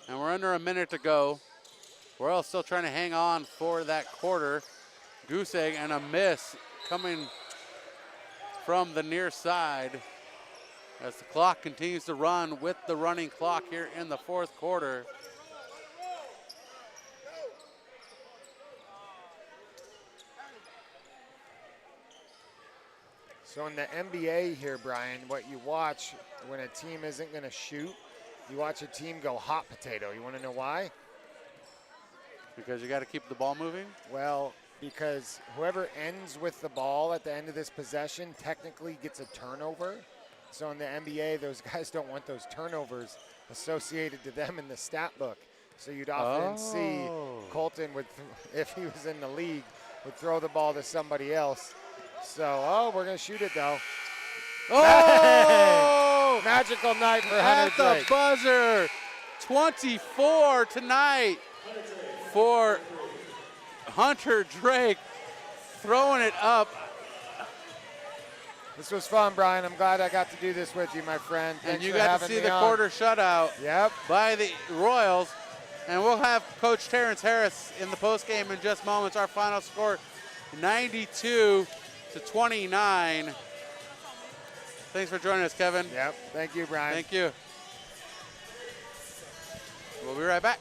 and we're under a minute to go. Royals still trying to hang on for that quarter. Goose egg and a miss coming from the near side as the clock continues to run with the running clock here in the fourth quarter. So in the NBA here, Brian, what you watch when a team isn't going to shoot, you watch a team go hot potato. You want to know why? Because you got to keep the ball moving? Well, because whoever ends with the ball at the end of this possession technically gets a turnover. So in the NBA, those guys don't want those turnovers associated to them in the stat book. So you'd often see Colton, if he was in the league, would throw the ball to somebody else. So, we're going to shoot it, though. Oh! Magical night for At Hunter Drake. the buzzer, 24 tonight for Hunter Drake, throwing it up. This was fun, Brian. I'm glad I got to do this with you, my friend. Thanks And you for got to having see me the on. quarter shutout by the Royals. And we'll have Coach Terrence Harris in the postgame in just moments. Our final score, 92-29. Thanks for joining us, Kevin. Yep. Thank you, Brian. Thank you. We'll be right back.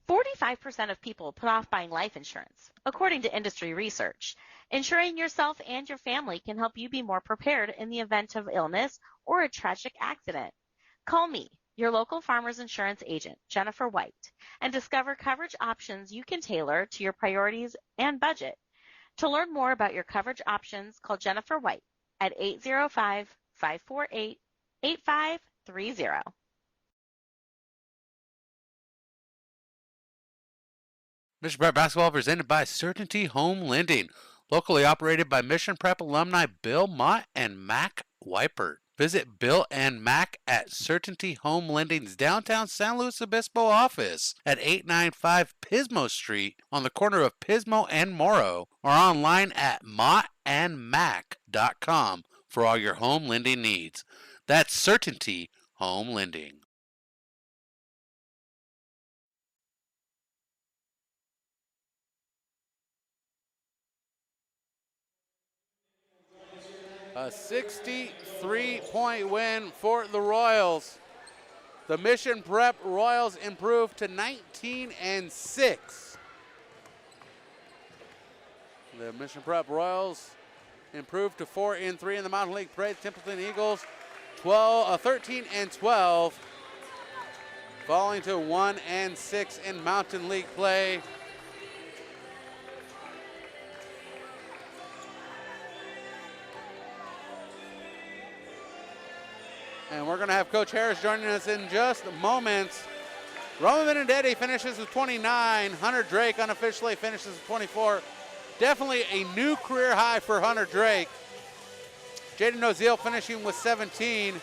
45% of people put off buying life insurance, according to industry research. Insuring yourself and your family can help you be more prepared in the event of illness or a tragic accident. Call me, your local Farmers Insurance agent, Jennifer White, and discover coverage options you can tailor to your priorities and budget. To learn more about your coverage options, call Jennifer White at 805-548-8530. Mission Prep Basketball presented by Certainty Home Lending, locally operated by Mission Prep alumni Bill Mott and Mac Weipert. Visit Bill and Mac at Certainty Home Lending's Downtown San Luis Obispo office at 895 Pismo Street on the corner of Pismo and Morrow, or online at mottandmac.com for all your home lending needs. That's Certainty Home Lending. A 63-point win for the Royals. The Mission Prep Royals improved to 19-6. The Mission Prep Royals improved to 4-3 in the Mountain League play. Templeton Eagles 13-12, falling to 1-6 in Mountain League play. And we're going to have Coach Harris joining us in just moments. Roman Benedetti finishes with 29. Hunter Drake unofficially finishes with 24. Definitely a new career high for Hunter Drake. Jaden Oziel finishing with 17.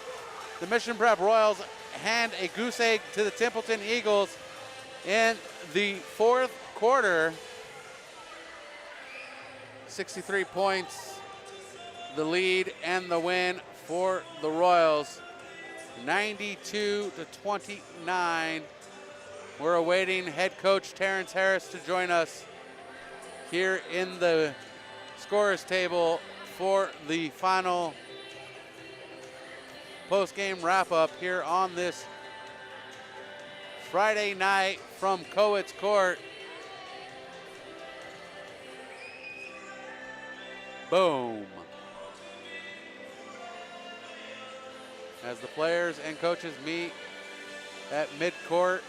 The Mission Prep Royals hand a goose egg to the Templeton Eagles in the fourth quarter. 63 points, the lead and the win for the Royals. 92-29. We're awaiting head coach Terrence Harris to join us here in the scorers table for the final post-game wrap-up here on this Friday night from Cowitz Court. Boom. as the players and coaches meet at midcourt.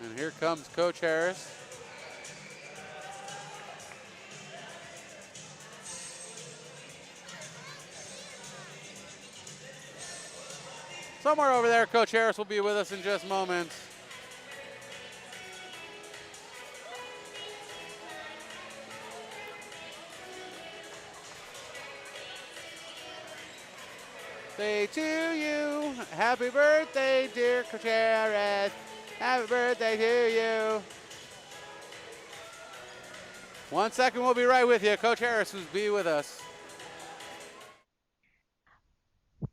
And here comes Coach Harris. Somewhere over there, Coach Harris will be with us in just moments. Birthday to you. Happy birthday, dear Coach Harris. Happy birthday to you. 1 second, we'll be right with you. Coach Harris will be with us.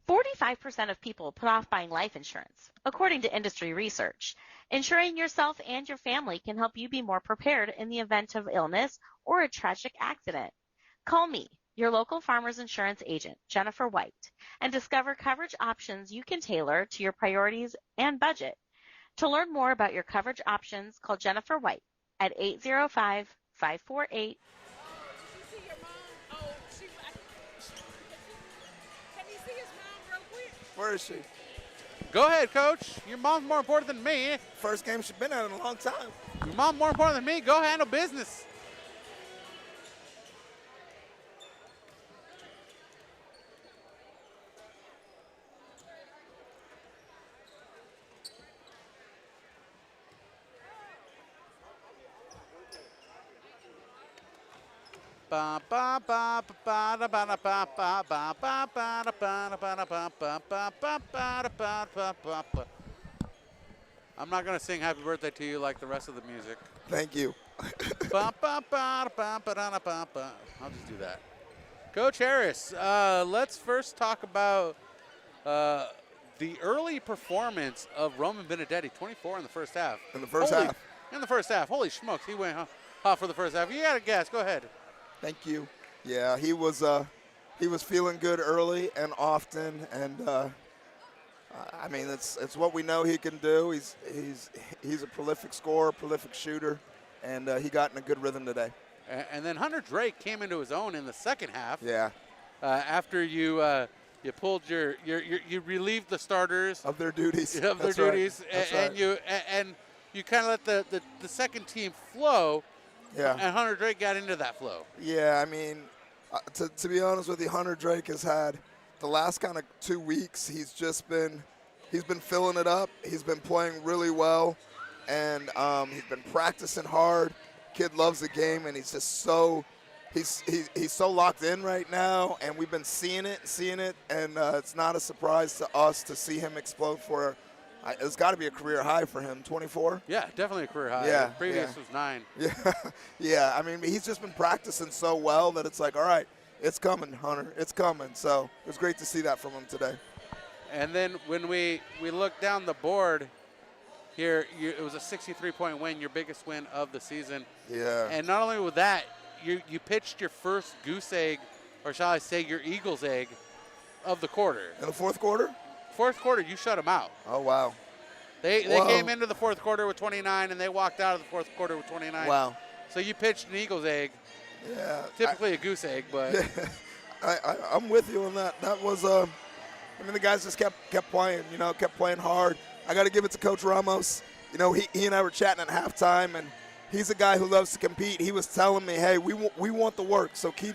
45% of people put off buying life insurance, according to industry research. Insuring yourself and your family can help you be more prepared in the event of illness or a tragic accident. Call me, your local Farmers Insurance agent, Jennifer White, and discover coverage options you can tailor to your priorities and budget. To learn more about your coverage options, call Jennifer White at 805-548. Where is she? Go ahead, Coach. Your mom's more important than me. First game she's been at in a long time. Your mom's more important than me. Go handle business. I'm not going to sing happy birthday to you like the rest of the music. Thank you. I'll just do that. Coach Harris, let's first talk about the early performance of Roman Benedetti, 24 in the first half. In the first half. In the first half. Holy smokes, he went hot for the first half. You got a guess. Go ahead. Thank you. Yeah, he was feeling good early and often, and I mean it's what we know he can do. He's a prolific scorer, prolific shooter, and he got in a good rhythm today. And then Hunter Drake came into his own in the second half. Yeah. After you pulled you relieved the starters of their duties. Of their duties, and you kind of let the second team flow. Yeah. And Hunter Drake got into that flow. Yeah, I mean, to be honest with you, Hunter Drake has had the last kind of 2 weeks. He's been filling it up. He's been playing really well, and he's been practicing hard. Kid loves the game, and he's just so he's so locked in right now. And we've been seeing it, and it's not a surprise to us to see him explode for. It's got to be a career high for him, 24. Yeah, definitely a career high. Yeah, previous was 9. Yeah, yeah. I mean, he's just been practicing so well that it's like, all right, it's coming, Hunter. It's coming. So it was great to see that from him today. And then when we look down the board here, it was a 63-point win, your biggest win of the season. Yeah. And not only with that, you pitched your first goose egg, or shall I say your Eagles egg, of the quarter. In the fourth quarter? Fourth quarter, you shut them out. Oh, wow. They came into the fourth quarter with 29, and they walked out of the fourth quarter with 29. Wow. So you pitched an Eagles egg. Yeah. Typically a goose egg, but. I'm with you on that. That was, I mean, the guys just kept playing, kept playing hard. I got to give it to Coach Ramos. He and I were chatting at halftime, and he's a guy who loves to compete. He was telling me, hey, we want the work, so keep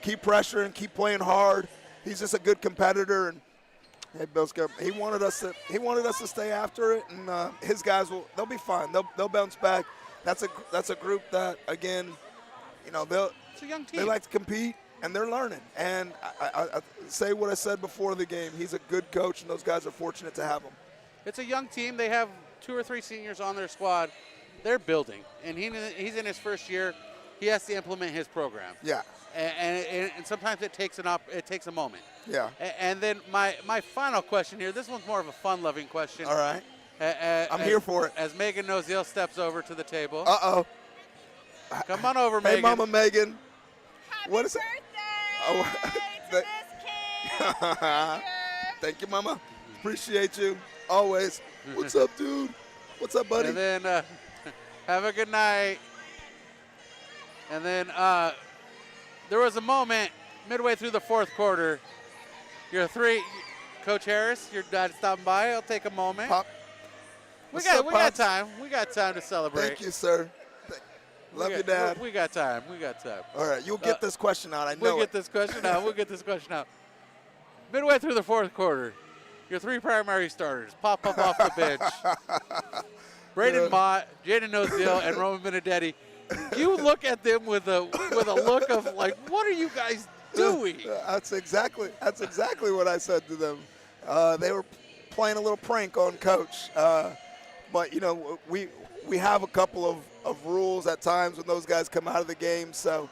pressuring, keep playing hard. He's just a good competitor, and hey, Bill Skip, he wanted us to stay after it, and his guys they'll be fine. They'll bounce back. That's a group that, again, it's a young team. They like to compete, and they're learning. And I say what I said before the game. He's a good coach, and those guys are fortunate to have him. It's a young team. They have 2 or 3 seniors on their squad. They're building, and he's in his first year. He has to implement his program. Yeah. And sometimes it takes a moment. Yeah. And then my final question here. This one's more of a fun-loving question. All right. I'm here for it. As Megan Noziel steps over to the table. Uh-oh. Come on over, Megan. Hey, Mama Megan. What is it? Oh, Thank you, Mama. Appreciate you always. What's up, dude? What's up, buddy? And then Have a good night. And then there was a moment midway through the fourth quarter. Coach Harris, your dad stopping by. I'll take a moment. Pop. We got time. We got time to celebrate. Thank you, sir. Love you, Dad. We got time. All right, you'll get this question out. I know We'll get this question out. Midway through the fourth quarter, your 3 primary starters pop up off the bench. Braden Mott, Jaden Ozil, and Roman Benedetti. You look at them with a look of like, what are you guys doing? That's exactly what I said to them. They were playing a little prank on Coach. But, you know, we have a couple of rules at times when those guys come out of the game. So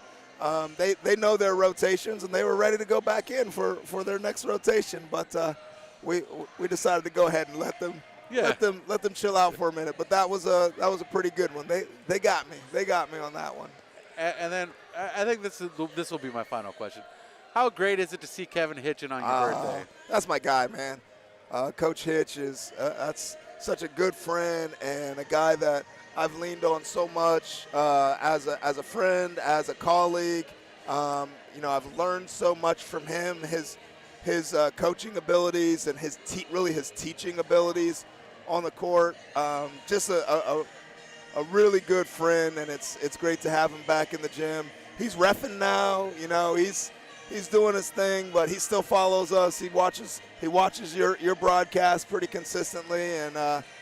they know their rotations, and they were ready to go back in for their next rotation. But we decided to go ahead and let them chill out for a minute. But that was a pretty good one. They got me. They got me on that one. And then I think this will be my final question. How great is it to see Kevin Hitchin on your birthday? That's my guy, man. Coach Hitch is that's such a good friend and a guy that I've leaned on so much as a friend, as a colleague. You know, I've learned so much from him, his coaching abilities and his teaching abilities on the court. Just a really good friend, and it's great to have him back in the gym. He's reffing now, you know, he's doing his thing, but he still follows us. He watches your broadcast pretty consistently, and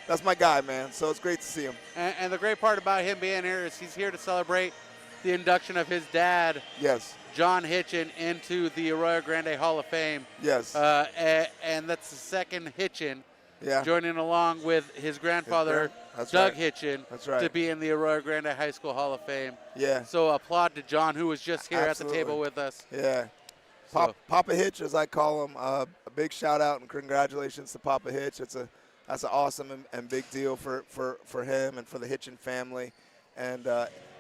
that's my guy, man. So it's great to see him. And the great part about him being here is he's here to celebrate the induction of his dad, yes, John Hitchin, into the Arroyo Grande Hall of Fame. Yes. And that's the second Hitchin. Yeah. Joining along with his grandfather, Doug Hitchin, to be in the Arroyo Grande High School Hall of Fame. Yeah. So applaud to John, who was just here at the table with us. Yeah. Papa Hitch, as I call him, a big shout out and congratulations to Papa Hitch. That's an awesome and big deal for him and for the Hitchin family. And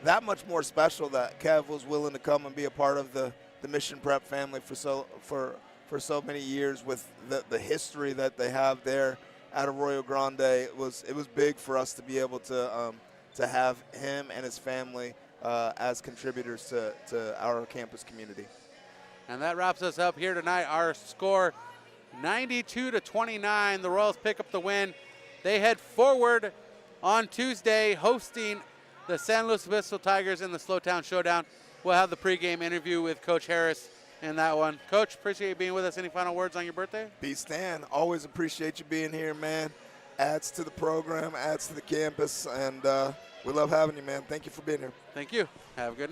that much more special that Kev was willing to come and be a part of the Mission Prep family for so many years with the history that they have there at Arroyo Grande. It was big for us to be able to have him and his family as contributors to our campus community. And that wraps us up here tonight. Our score, 92-29. The Royals pick up the win. They head forward on Tuesday, hosting the San Luis Obispo Tigers in the Slowtown Showdown. We'll have the pregame interview with Coach Harris in that one. Coach, appreciate you being with us. Any final words on your birthday? B. Stan, always appreciate you being here, man. Adds to the program, adds to the campus, and we love having you, man. Thank you for being here. Thank you. Have a good night.